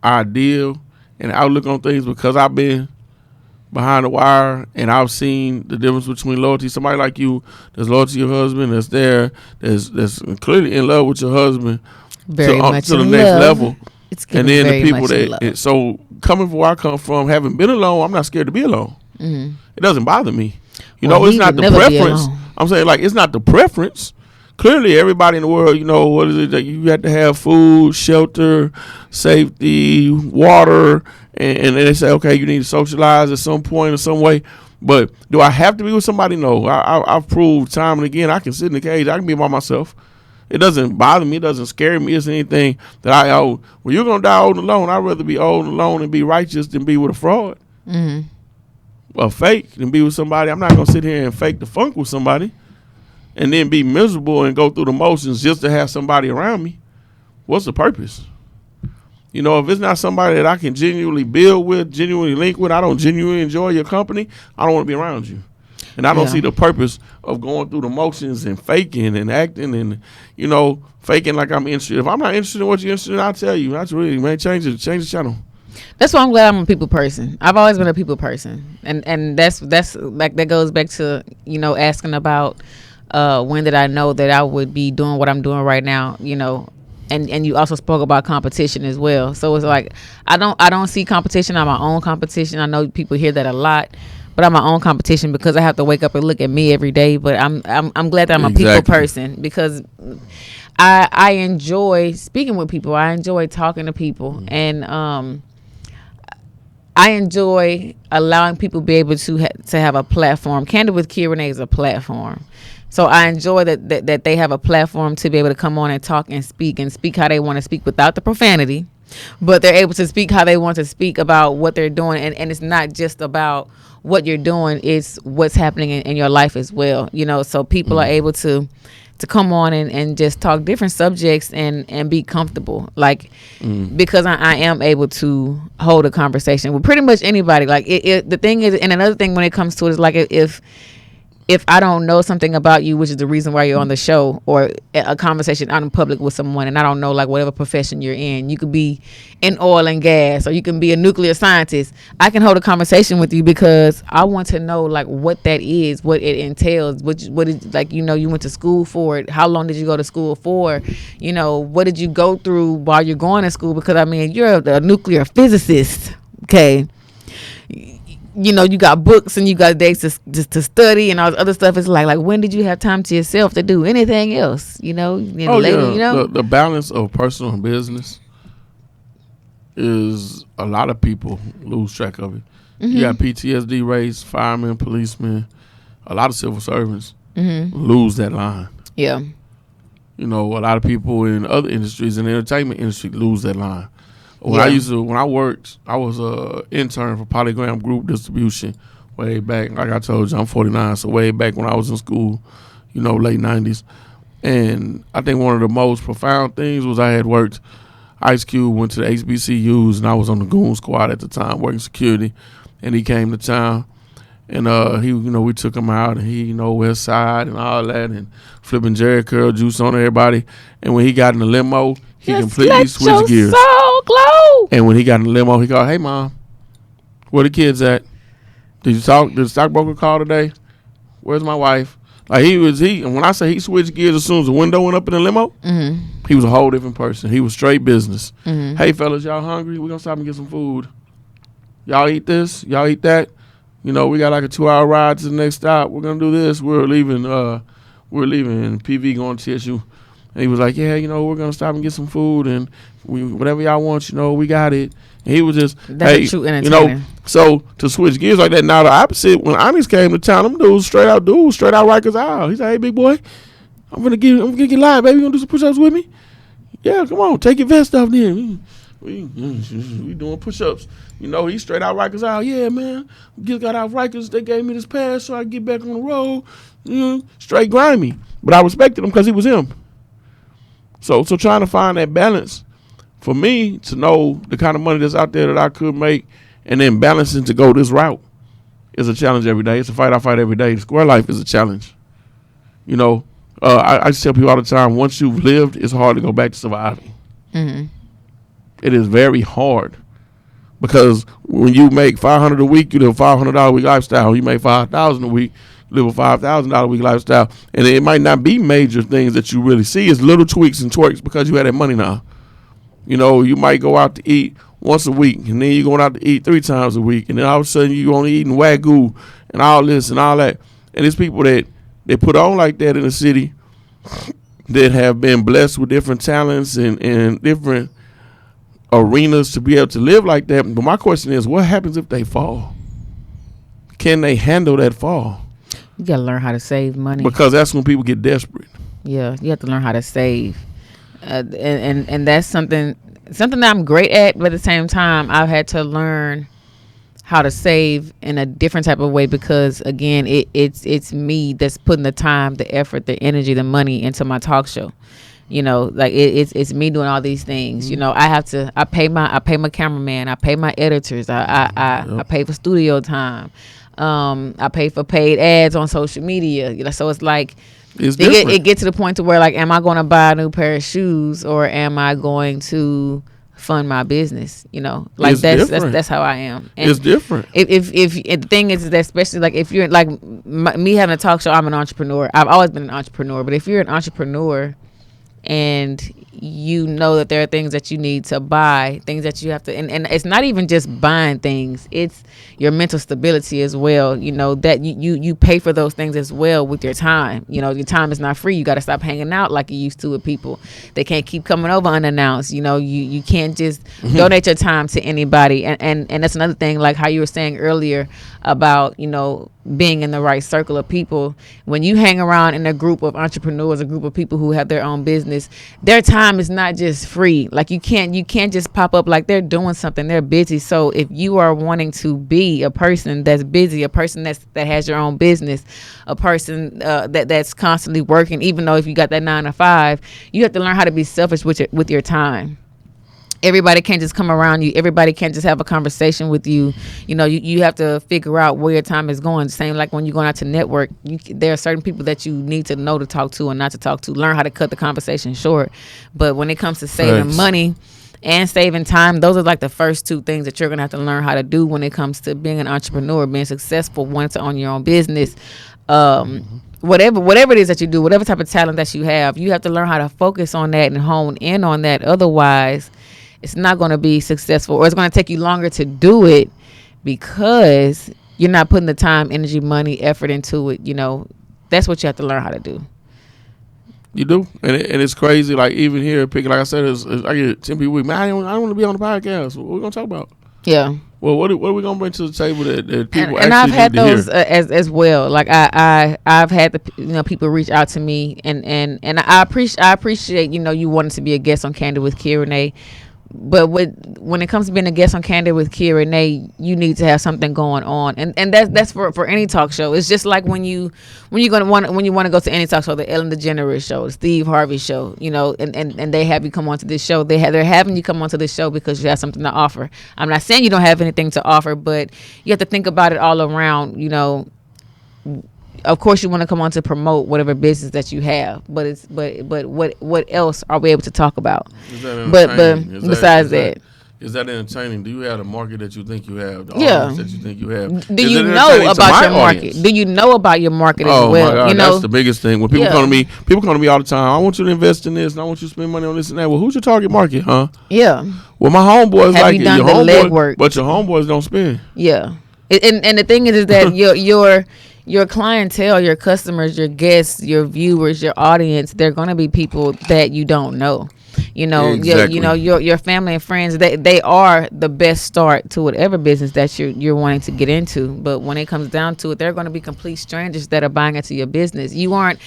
ideal and outlook on things because I've been behind the wire and I've seen the difference between loyalty. Somebody like you that's loyal to your husband, that's clearly in love with your husband very much to the in next love. level. It's and then the people so coming from where I come from, having been alone, I'm not scared to be alone. Mm-hmm. It doesn't bother me. It's not the preference. I'm saying, like, it's not the preference. Clearly, everybody in the world, what is it that you have to have: food, shelter, safety, water, and they say, okay, you need to socialize at some point or some way. But do I have to be with somebody? No. I've proved time and again I can sit in the cage. I can be by myself. It doesn't bother me. It doesn't scare me. It's anything that well, you're going to die old and alone. I'd rather be old and alone and be righteous than be with a fraud. Mm-hmm. A fake than be with somebody. I'm not going to sit here and fake the funk with somebody and then be miserable and go through the motions just to have somebody around me. What's the purpose? If it's not somebody that I can genuinely build with, genuinely link with, I don't genuinely enjoy your company, I don't want to be around you. And I don't see the purpose of going through the motions and faking and acting and, faking like I'm interested. If I'm not interested in what you're interested in, I'll tell you. That's really, man, change the channel. That's why I'm glad I'm a people person. I've always been a people person. And that's like, that goes back to, asking about when did I know that I would be doing what I'm doing right now, and you also spoke about competition as well. So it's like I don't see competition. I'm my own competition. I know people hear that a lot, but I'm my own competition because I have to wake up and look at me every day. But I'm glad that I'm a people person because I enjoy speaking with people. I enjoy talking to people, and I enjoy allowing people to be able to have a platform. Kandid with Kia Renee is a platform. So I enjoy that they have a platform to be able to come on and talk and speak how they want to speak without the profanity, but they're able to speak how they want to speak about what they're doing. And it's not just about what you're doing, it's what's happening in your life as well. So people are able to come on and just talk different subjects and be comfortable. Like, because I am able to hold a conversation with pretty much anybody. Like the thing is, and another thing when it comes to it is like if I don't know something about you, which is the reason why you're on the show, or a conversation out in public with someone, and I don't know, like, whatever profession you're in, you could be in oil and gas, or you can be a nuclear scientist. I can hold a conversation with you because I want to know, like, what that is, what it entails, what is, like, you went to school for it. How long did you go to school for? What did you go through while you're going to school? Because, I mean, you're a nuclear physicist, okay? You got books and you got days to study and all this other stuff. It's like when did you have time to yourself to do anything else? The balance of personal and business is a lot of people lose track of it. Mm-hmm. You got PTSD rates, firemen, policemen, a lot of civil servants lose that line. Yeah. A lot of people in other industries, in the entertainment industry, lose that line. When I worked, I was a intern for Polygram Group Distribution way back. Like I told you, I'm 49, so way back when I was in school, late 90s. And I think one of the most profound things was I had worked. Ice Cube went to the HBCUs, and I was on the Goon Squad at the time working security. And he came to town, and we took him out, and he, West Side and all that, and flipping Jerry Curl juice on everybody. And when he got in the limo, he completely switched gears. Soul glow. And when he got in the limo, he called, "Hey, Mom, where the kids at? Did the stockbroker call today? Where's my wife?" Like and when I say he switched gears as soon as the window went up in the limo, he was a whole different person. He was straight business. Hey fellas, y'all hungry? We're gonna stop and get some food. Y'all eat this, y'all eat that. You know, we got like a 2-hour ride to the next stop. We're gonna do this. We're leaving PV going to TSU. And he was like, yeah, you know, we're gonna stop and get some food and whatever y'all want, you know, we got it. And he was just, that's hey, you know, so to switch gears like that. Now the opposite, when Onyx came to town, them dudes straight out Rikers Isle. He said, hey, big boy, I'm gonna get live, baby. You gonna do some push-ups with me? Yeah, come on, take your vest off then. We doing push-ups. You know, he straight out Rikers Isle. Yeah, man, just got out Rikers. They gave me this pass so I could get back on the road. You know, straight grimy. But I respected him because he was him. So trying to find that balance for me to know the kind of money that's out there that I could make and then balancing to go this route is a challenge every day. It's a fight I fight every day. The square life is a challenge. You know, I tell people all the time, once you've lived, it's hard to go back to surviving. It is very hard because when you make $500 a week, you live a $500 a week lifestyle. You make $5,000 a week, live a $5,000 a week lifestyle, and it might not be major things that you really see. It's little tweaks and twerks because you have that money now. You know, you might go out to eat once a week, and then you're going out to eat 3 times a week, and then all of a sudden you're only eating Wagyu and all this and all that. And there's people that they put on like that in the city that have been blessed with different talents and different arenas to be able to live like that. But my question is, what happens if they fall? Can they handle that fall? You gotta learn how to save money, because that's when people get desperate. Yeah, you have to learn how to save, and that's something that I'm great at. But at the same time, I've had to learn how to save in a different type of way because, again, it's me that's putting the time, the effort, the energy, the money into my talk show. You know, like it's me doing all these things. You know, I pay my cameraman, I pay my editors, I pay for studio time. I pay for paid ads on social media. You know, so it's like it gets to the point to where, like, am I going to buy a new pair of shoes or am I going to fund my business? You know, like that's how I am. And it's different. If the thing is that, especially like if you're like me having a talk show, I'm an entrepreneur. I've always been an entrepreneur. But if you're an entrepreneur and you know that there are things that you need to buy, things that you have to, and it's not even just buying things, it's your mental stability as well. You know, that you pay for those things as well with your time. You know, your time is not free. You got to stop hanging out like you used to with people. They can't keep coming over unannounced. You know, you can't just donate your time to anybody. And that's another thing, like how you were saying earlier about, you know, being in the right circle of people. When you hang around in a group of entrepreneurs, a group of people who have their own business, their time is not just free. Like you can't just pop up, like they're doing something, they're busy. So if you are wanting to be a person that's busy, a person that has your own business, a person that's constantly working, even though if you got that 9 to 5, you have to learn how to be selfish with your time. Everybody can't just come around you. Everybody can't just have a conversation with you. You know, you have to figure out where your time is going. Same like when you're going out to network, there are certain people that you need to know to talk to and not to talk to. Learn how to cut the conversation short. But when it comes to saving money and saving time, those are like the first 2 things that you're going to have to learn how to do when it comes to being an entrepreneur, being successful, wanting to own your own business. Whatever it is that you do, whatever type of talent that you have to learn how to focus on that and hone in on that. Otherwise, it's not going to be successful, or it's going to take you longer to do it because you're not putting the time, energy, money, effort into it. You know, that's what you have to learn how to do. You do, and it's crazy. Like even here, picking, like I said, I get 10 people a week. Man, I don't want to be on the podcast. What we gonna talk about? Yeah. Well, what are we gonna bring to the table that people and actually I've had need to those hear? as well. Like I've had the people reach out to me, and I appreciate you wanting to be a guest on Kandid with Kia Renee. But when it comes to being a guest on Kandid with Kia Renee, you need to have something going on, and that's for any talk show. It's just like when you want to go to any talk show, the Ellen DeGeneres show, the Steve Harvey show, and they have you come onto this show. They're having you come onto this show because you have something to offer. I'm not saying you don't have anything to offer, but you have to think about it all around. Of course, you want to come on to promote whatever business that you have, but what else are we able to talk about? But besides that, Is that entertaining? Do you have the market that you think you have? The Yeah. audience that you think you have? Do Is you it know entertaining to about my your market? audience? Do you know about your market as Oh well? my God, You know, that's the biggest thing. When people come to me, people come to me all the time. I want you to invest in this, and I want you to spend money on this and that. Well, who's your target market, huh? Yeah. Well, my homeboys Have like you it. done Your the homeboys, legwork? but your homeboys don't spend. Yeah. And the thing is that your clientele, your customers, your guests, your viewers, your audience, they're going to be people that you don't know. You know, Exactly. your family and friends, they are the best start to whatever business that you're wanting to get into. But when it comes down to it, they're going to be complete strangers that are buying into your business. You aren't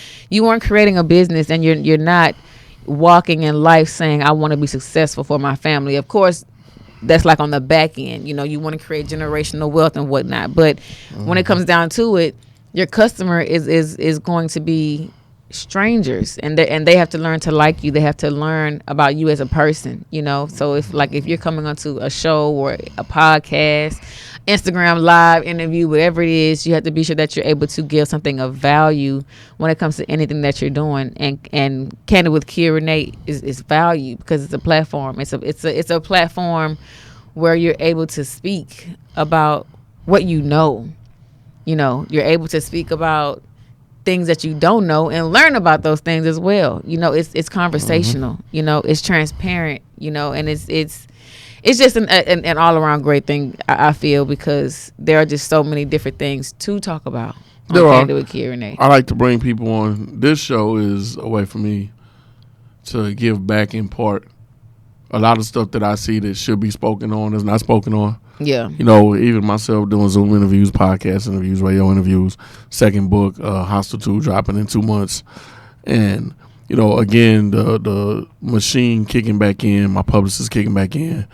creating a business, and you're not walking in life saying, I want to be successful for my family. Of course, that's like on the back end. You know, you want to create generational wealth and whatnot. But when it comes down to it, your customer is going to be strangers, and they have to learn to like you. They have to learn about you as a person. You know, so if you're coming onto a show or a podcast, Instagram live interview, whatever it is, you have to be sure that you're able to give something of value when it comes to anything that you're doing. And Kandid with Kia Renee is value, because it's a platform. It's a platform where you're able to speak about what you know. You know, you're able to speak about things that you don't know and learn about those things as well. You know, it's conversational. You know, it's transparent. You know, and it's just an all around great thing, I feel, because there are just so many different things to talk about. There are. With Kia Renee. I like to bring people on. This show is a way for me to give back in part. A lot of stuff that I see that should be spoken on is not spoken on. Yeah. You know, even myself doing Zoom interviews, podcast interviews, radio interviews, second book, Hostile 2 dropping in 2 months. And, you know, again, the machine kicking back in, my publicist kicking back in,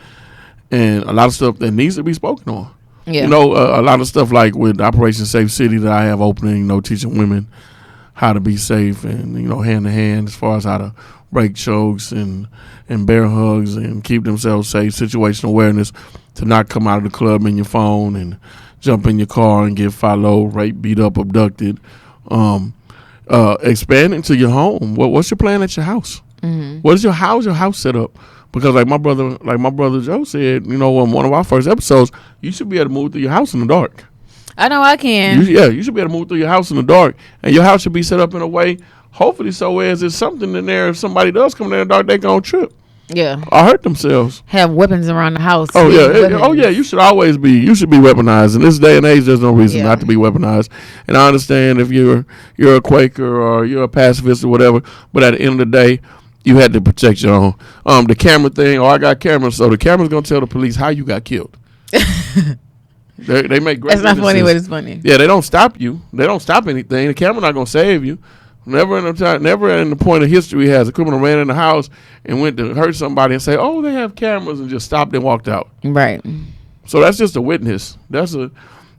and a lot of stuff that needs to be spoken on. Yeah. You know, a lot of stuff like with Operation Safe City that I have opening, you know, teaching women how to be safe and, you know, hand to hand as far as how to break chokes and bear hugs and keep themselves safe, situational awareness, to not come out of the club in your phone and jump in your car and get followed, raped, beat up, abducted. Expand into your home. What's your plan at your house? Mm-hmm. What is your house set up? Because like my brother Joe said, you know, in one of our first episodes, you should be able to move through your house in the dark. I know I can. You should be able to move through your house in the dark, and your house should be set up in a way, hopefully, so as there's something in there. If somebody does come in the dark, they gonna trip. Yeah. Or hurt themselves. Have weapons around the house. Oh yeah. You should always be. You should be weaponized. In this day and age, there's no reason not to be weaponized. And I understand if you're a Quaker or you're a pacifist or whatever, but at the end of the day, you had to protect your own. The camera thing. I got cameras, so the camera's gonna tell the police how you got killed. They make great. That's not funny, but it's funny. Yeah, they don't stop you. They don't stop anything. The camera not gonna save you. Never in the point of history has a criminal ran in the house and went to hurt somebody and say, "Oh, they have cameras," and just stopped and walked out. Right. So that's just a witness. That's a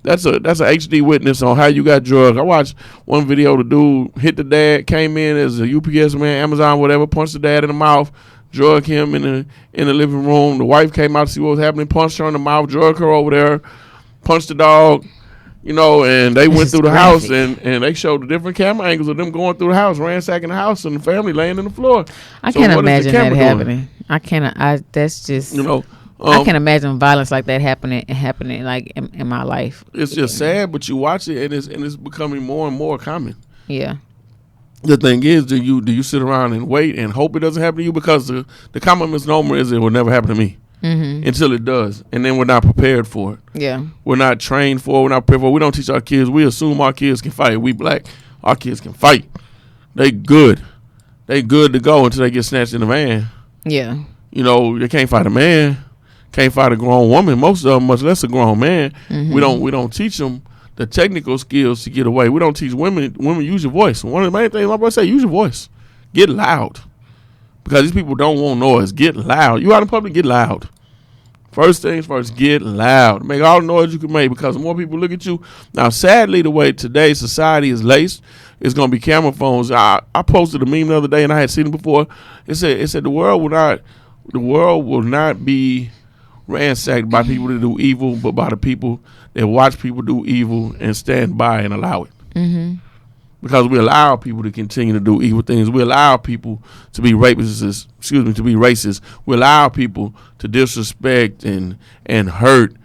HD witness on how you got drugged. I watched one video. The dude hit the dad, came in as a UPS man, Amazon, whatever, punched the dad in the mouth, drugged him in the living room. The wife came out to see what was happening, punched her in the mouth, drugged her over there, punched the dog. You know, and they went through the house and they showed the different camera angles of them going through the house, ransacking the house, and the family laying on the floor. I can't imagine that happening. That's just, you know, I can't imagine violence like that happening like in my life. It's just sad, but you watch it and it's becoming more and more common. Yeah. The thing is, do you sit around and wait and hope it doesn't happen to you? Because the common misnomer is it will never happen to me. Mm-hmm. Until it does, and then we're not prepared for it. Yeah, we're not trained for it. We're not prepared for it. We don't teach our kids. We assume our kids can fight. We black. Our kids can fight. They good. They good to go until they get snatched in the van. Yeah, you know, they can't fight a man. Can't fight a grown woman. Most of them, much less a grown man. Mm-hmm. We don't teach them the technical skills to get away. We don't teach women use your voice. One of the main things my brother say, use your voice. Get loud. Because these people don't want noise. Get loud. You out in public, get loud. First things first, get loud. Make all the noise you can make, because the more people look at you. Now, sadly, the way today's society is laced, it's going to be camera phones. I posted a meme the other day, and I had seen it before. It said the world will not be ransacked by people that do evil, but by the people that watch people do evil and stand by and allow it. Mm-hmm. because we allow people to continue to do evil things. We allow people to be rapists, to be racist. We allow people to disrespect and hurt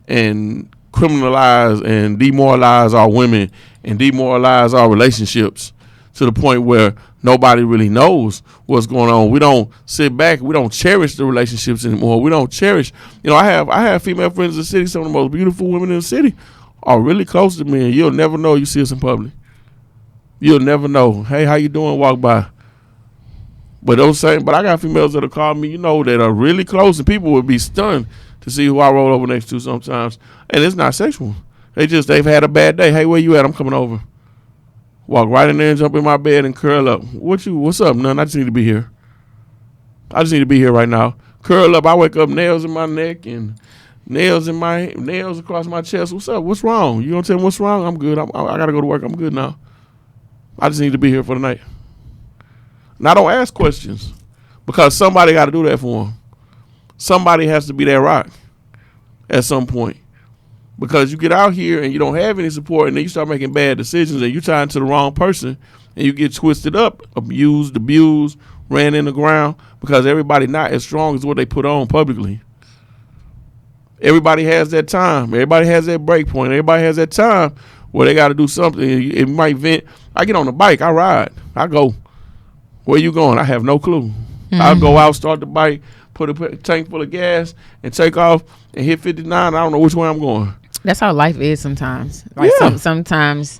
and criminalize and demoralize our women and demoralize our relationships to the point where nobody really knows what's going on. We don't sit back. We don't cherish the relationships anymore. We don't cherish. I have female friends in the city. Some of the most beautiful women in the city are really close to me, and you'll never know. You see us in public. You'll never know. Hey, how you doing? Walk by. But I got females that'll call me, that are really close, and people would be stunned to see who I roll over next to sometimes. And it's not sexual. They've had a bad day. Hey, where you at? I'm coming over. Walk right in there and jump in my bed and curl up. What's up? None. I just need to be here. I just need to be here right now. Curl up. I wake up, nails in my neck and nails across my chest. What's up? What's wrong? You gonna tell me what's wrong? I'm good. I gotta go to work. I'm good now. I just need to be here for the night. And I don't ask questions because somebody got to do that for them. Somebody has to be that rock at some point. Because you get out here and you don't have any support, and then you start making bad decisions, and you tie into the wrong person, and you get twisted up, abused, ran in the ground, because everybody not as strong as what they put on publicly. Everybody has that time. Everybody has that break point. Everybody has that time where they got to do something. It might vent. I get on the bike. I ride. I go. Where you going? I have no clue. Mm-hmm. I'll go out, start the bike, put a tank full of gas, and take off and hit 59. I don't know which way I'm going. That's how life is sometimes. Like sometimes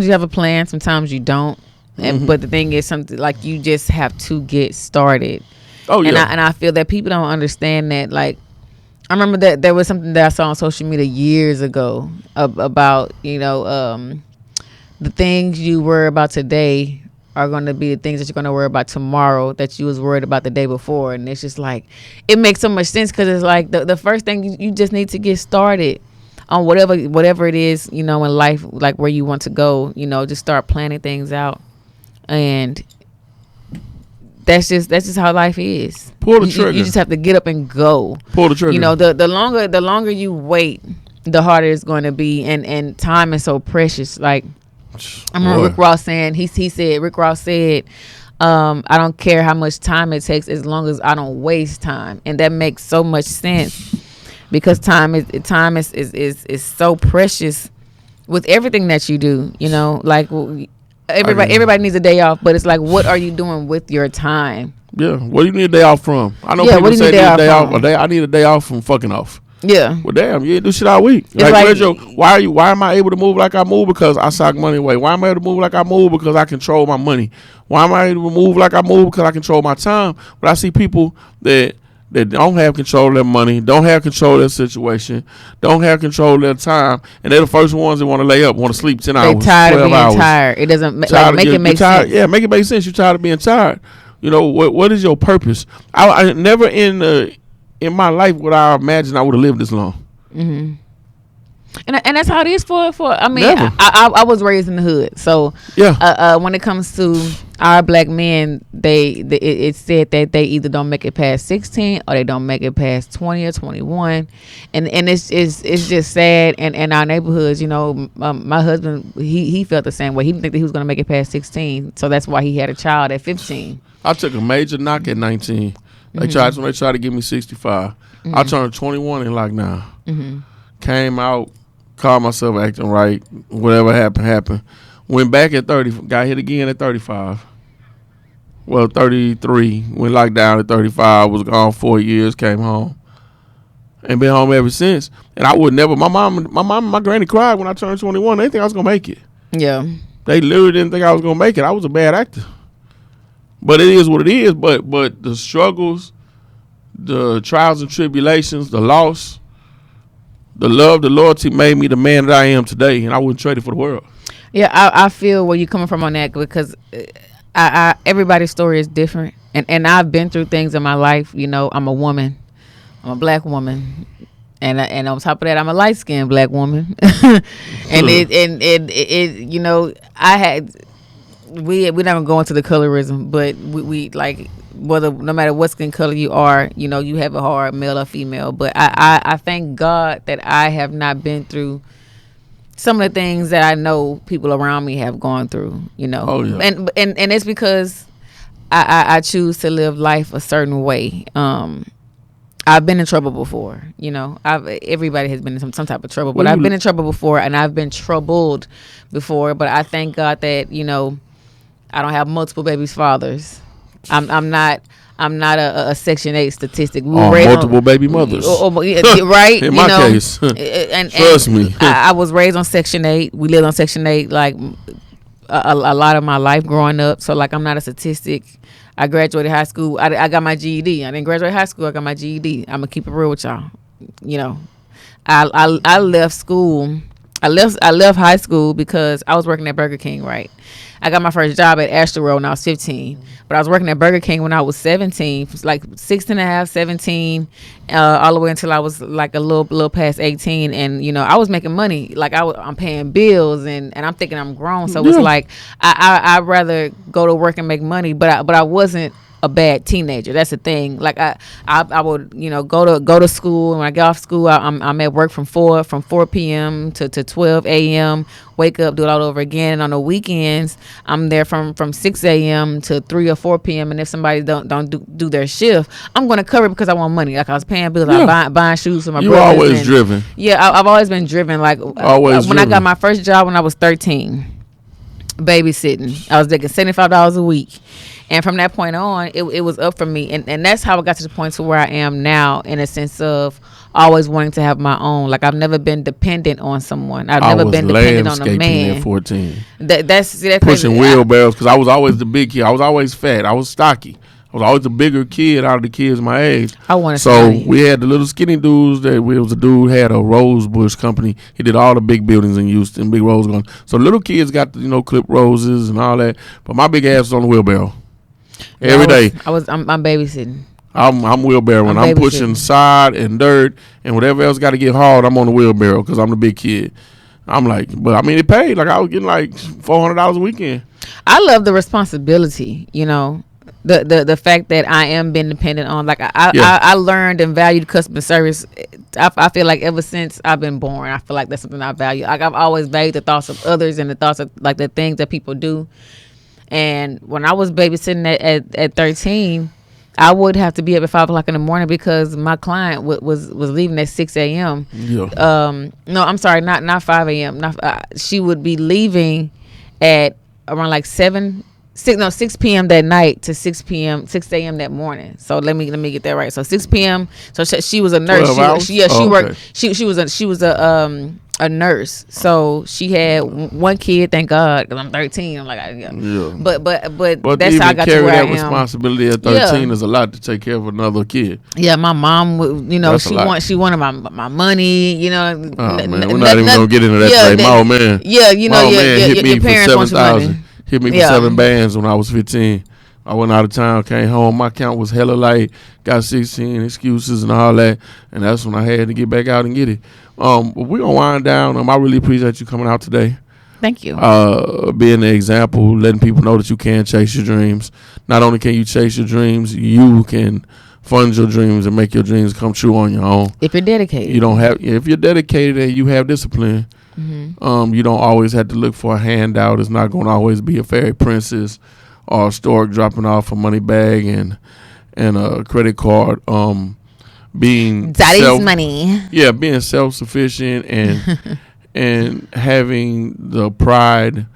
you have a plan. Sometimes you don't. But the thing is, something like you just have to get started. Oh yeah. And I feel that people don't understand that. Like, I remember that there was something that I saw on social media years ago about the things you worry about today are going to be the things that you're going to worry about tomorrow that you was worried about the day before. And it's just like, it makes so much sense, because it's like the first thing you just need to get started on whatever it is, in life, like where you want to go, just start planning things out. And that's just how life is. Pull the trigger. You just have to get up and go. Pull the trigger. The longer you wait, the harder it's going to be. And time is so precious. Like, I remember Rick Ross saying, Rick Ross said, I don't care how much time it takes as long as I don't waste time. And that makes so much sense, because time is so precious with everything that you do, like everybody needs a day off, but it's like, what are you doing with your time? Yeah. What do you need a day off from? I know people say they need a day off. I need a day off from fucking off. Yeah. Well, damn, you didn't do shit all week. Why am I able to move like I move? Because I sock money away. Why am I able to move like I move? Because I control my money. Why am I able to move like I move? Because I control my time. But I see people that don't have control of their money, don't have control of their situation, don't have control of their time, and they're the first ones that want to lay up, want to sleep 10 hours, 12 hours. They tired of being tired. It doesn't make it make sense. Yeah, make it make sense. You're tired of being tired. What is your purpose? I never in my life would I imagine I would have lived this long. Mm-hmm. And that's how it is for I mean, I was raised in the hood, so yeah. When it comes to our black men, it's said that they either don't make it past 16 or they don't make it past 20 or 21, and it's just sad. And in our neighborhoods, my husband, he felt the same way. He didn't think that he was going to make it past 16, so that's why he had a child at 15. I took a major knock at 19. They tried to give me 65. Mm-hmm. I turned 21 in lockdown. Mm-hmm. Came out, called myself acting right. Whatever happened. Went back at 30. Got hit again at 35. Well, 33. Went locked down at 35. Was gone 4 years. Came home. And been home ever since. And I would never. My mom and my granny cried when I turned 21. They didn't think I was going to make it. Yeah. They literally didn't think I was going to make it. I was a bad actor. But it is what it is. But the struggles, the trials and tribulations, the loss, the love, the loyalty made me the man that I am today, and I wouldn't trade it for the world. Yeah, I feel where you're coming from on that, because everybody's story is different, and I've been through things in my life. I'm a woman, I'm a black woman, and on top of that, I'm a light skinned black woman, and I had. We never go into the colorism, but we like, no matter what skin color you are, you have a hard, male or female. But I thank God that I have not been through some of the things that I know people around me have gone through, you know. Oh, yeah. And it's because I choose to live life a certain way. I've been in trouble before, you know. Everybody has been in some type of trouble, but I've been in trouble before, and I've been troubled before. But I thank God that, you know, I don't have multiple babies' fathers. I'm not a Section 8 statistic. We were multiple baby mothers, right? In my case, trust me. I was raised on Section 8. We lived on Section 8 like a lot of my life growing up. So like I'm not a statistic. I graduated high school. I got my GED. I didn't graduate high school. I got my GED. I'm gonna keep it real with y'all. You know, I left school. I left high school because I was working at Burger King. Right. I got my first job at Astor Road when I was 15. But I was working at Burger King when I was 17, like 16 and a half, 17, all the way until I was like a little past 18. And, you know, I was making money. Like I'm paying bills and I'm thinking I'm grown. So it's like I'd rather go to work and make money. But I wasn't a bad teenager. That's the thing. Like I would, you know, go to school. And when I get off school, I'm at work from 4 p.m. to 12 a.m. Wake up, do it all over again. And on the weekends, I'm there from 6 a.m. to 3 or 4 p.m. And if somebody don't do their shift, I'm going to cover it because I want money. Like I was paying bills, I buying shoes for my brothers. You always driven. Yeah, I've always been driven. Like when I got my first job when I was 13, babysitting, I was making $75 a week. And from that point on, it was up for me. And that's how I got to the point to where I am now, in a sense of always wanting to have my own. Like I've never been dependent on someone. I've never been dependent on a man. At 14. That's pushing wheelbarrows because I was always the big kid. I was always fat. I was stocky. I was always the bigger kid out of the kids my age. I wanted so we had the little skinny dudes. It was a dude had a rose bush company. He did all the big buildings in Houston, big rose garden. So little kids got to, clip roses and all that. But my big ass was on the wheelbarrow every day. I'm babysitting. I'm wheelbarrow. When I'm pushing sod and dirt and whatever else got to get hauled, I'm on the wheelbarrow because I'm the big kid. I'm like, but I mean, it paid. Like I was getting like $400 a weekend. I love the responsibility, you know. The fact that I am being dependent on, like I learned and valued customer service. I feel like ever since I've been born, I feel like that's something I value. Like I've always valued the thoughts of others and the thoughts of like the things that people do. And when I was babysitting at 13, I would have to be up at 5 o'clock in the morning because my client was leaving at 6 a.m. Yeah. No, I'm sorry, not 5 a.m. She would be leaving at around like 6 p.m. that night to 6 a.m. that morning. So let me get that right. So 6 p.m. So she was a nurse. She worked. She was a nurse. So she had one kid. Thank God, because I'm 13. I'm like, but that's how I got to where I am. That responsibility at 13 is a lot to take care of another kid. Yeah, my mom, she wanted my money. You know. Oh man, we're not even gonna get into that today. My old man. Yeah, you know, your parents want your money. Hit me for 7 bands when I was 15. I went out of town, came home. My account was hella light. Got 16 excuses and all that. And that's when I had to get back out and get it. But we're going to wind down. I really appreciate you coming out today. Thank you. Being an example, letting people know that you can chase your dreams. Not only can you chase your dreams, you can fund your dreams and make your dreams come true on your own. If you're dedicated. If you're dedicated and you have discipline, you don't always have to look for a handout. It's not going to always be a fairy princess or a stork dropping off a money bag and a credit card. Being daddy's money. Yeah, being self-sufficient and having the pride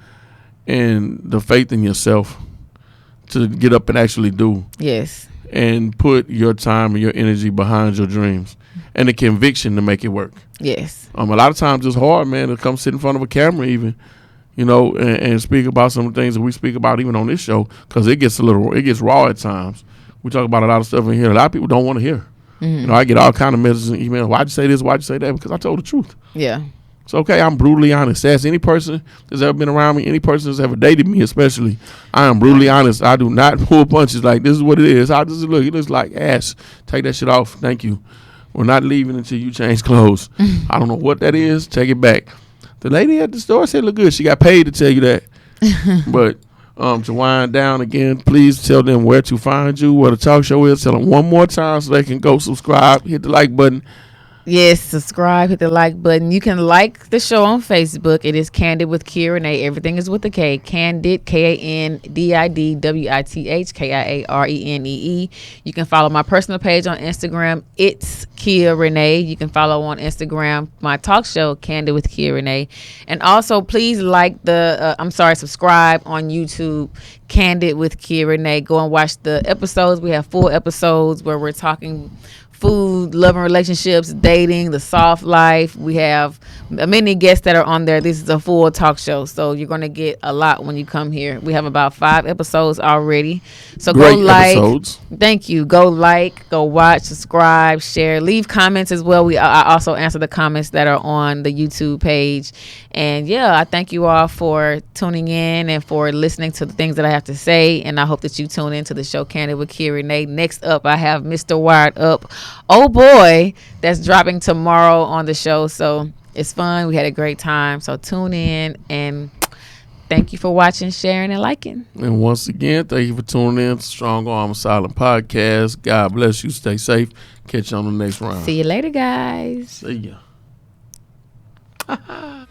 and the faith in yourself to get up and actually do. Yes. And put your time and your energy behind your dreams and the conviction to make it work. Yes. A lot of times it's hard, man, to come sit in front of a camera even, and speak about some of the things that we speak about even on this show, because it gets raw at times. We talk about a lot of stuff in here a lot of people don't want to hear. Mm-hmm. I get all kind of messages and emails. Why'd you say this? Why'd you say that? Because I told the truth. Yeah. It's okay. I'm brutally honest. Ask any person that's ever been around me, any person that's ever dated me especially. I am brutally honest. I do not pull punches like this is what it is. I just look. It looks like ass. Take that shit off. Thank you. We're not leaving until you change clothes. I don't know what that is. Take it back. The lady at the store said look good. She got paid to tell you that. But to wind down again, please tell them where to find you, where the talk show is. Tell them one more time so they can go subscribe, hit the like button. Yes, subscribe, hit the like button. You can like the show on Facebook. It is Kandid with Kia Renee. Everything is with a K. Kandid, Kandid, WITH, KIARENEE. You can follow my personal page on Instagram. It's Kia Renee. You can follow on Instagram my talk show, Kandid with Kia Renee. And also, please subscribe on YouTube, Kandid with Kia Renee. Go and watch the episodes. We have full episodes where we're talking food, love and relationships, dating, the soft life. We have many guests that are on there. This is a full talk show, so you're going to get a lot when you come here. We have about 5 episodes already. So Great go like. episodes. Thank you. Go like, go watch, subscribe, share, leave comments as well. I also answer the comments that are on the YouTube page. And yeah, I thank you all for tuning in and for listening to the things that I have to say. And I hope that you tune into the show Kandid with Kia Renee. Next up, I have Mr. Wired Up. Oh boy, that's dropping tomorrow on the show. So it's fun. We had a great time. So tune in, and thank you for watching, sharing, and liking. And once again, thank you for tuning in to Strong Arm Asylum Podcast. God bless you. Stay safe. Catch you on the next round. See you later, guys. See ya.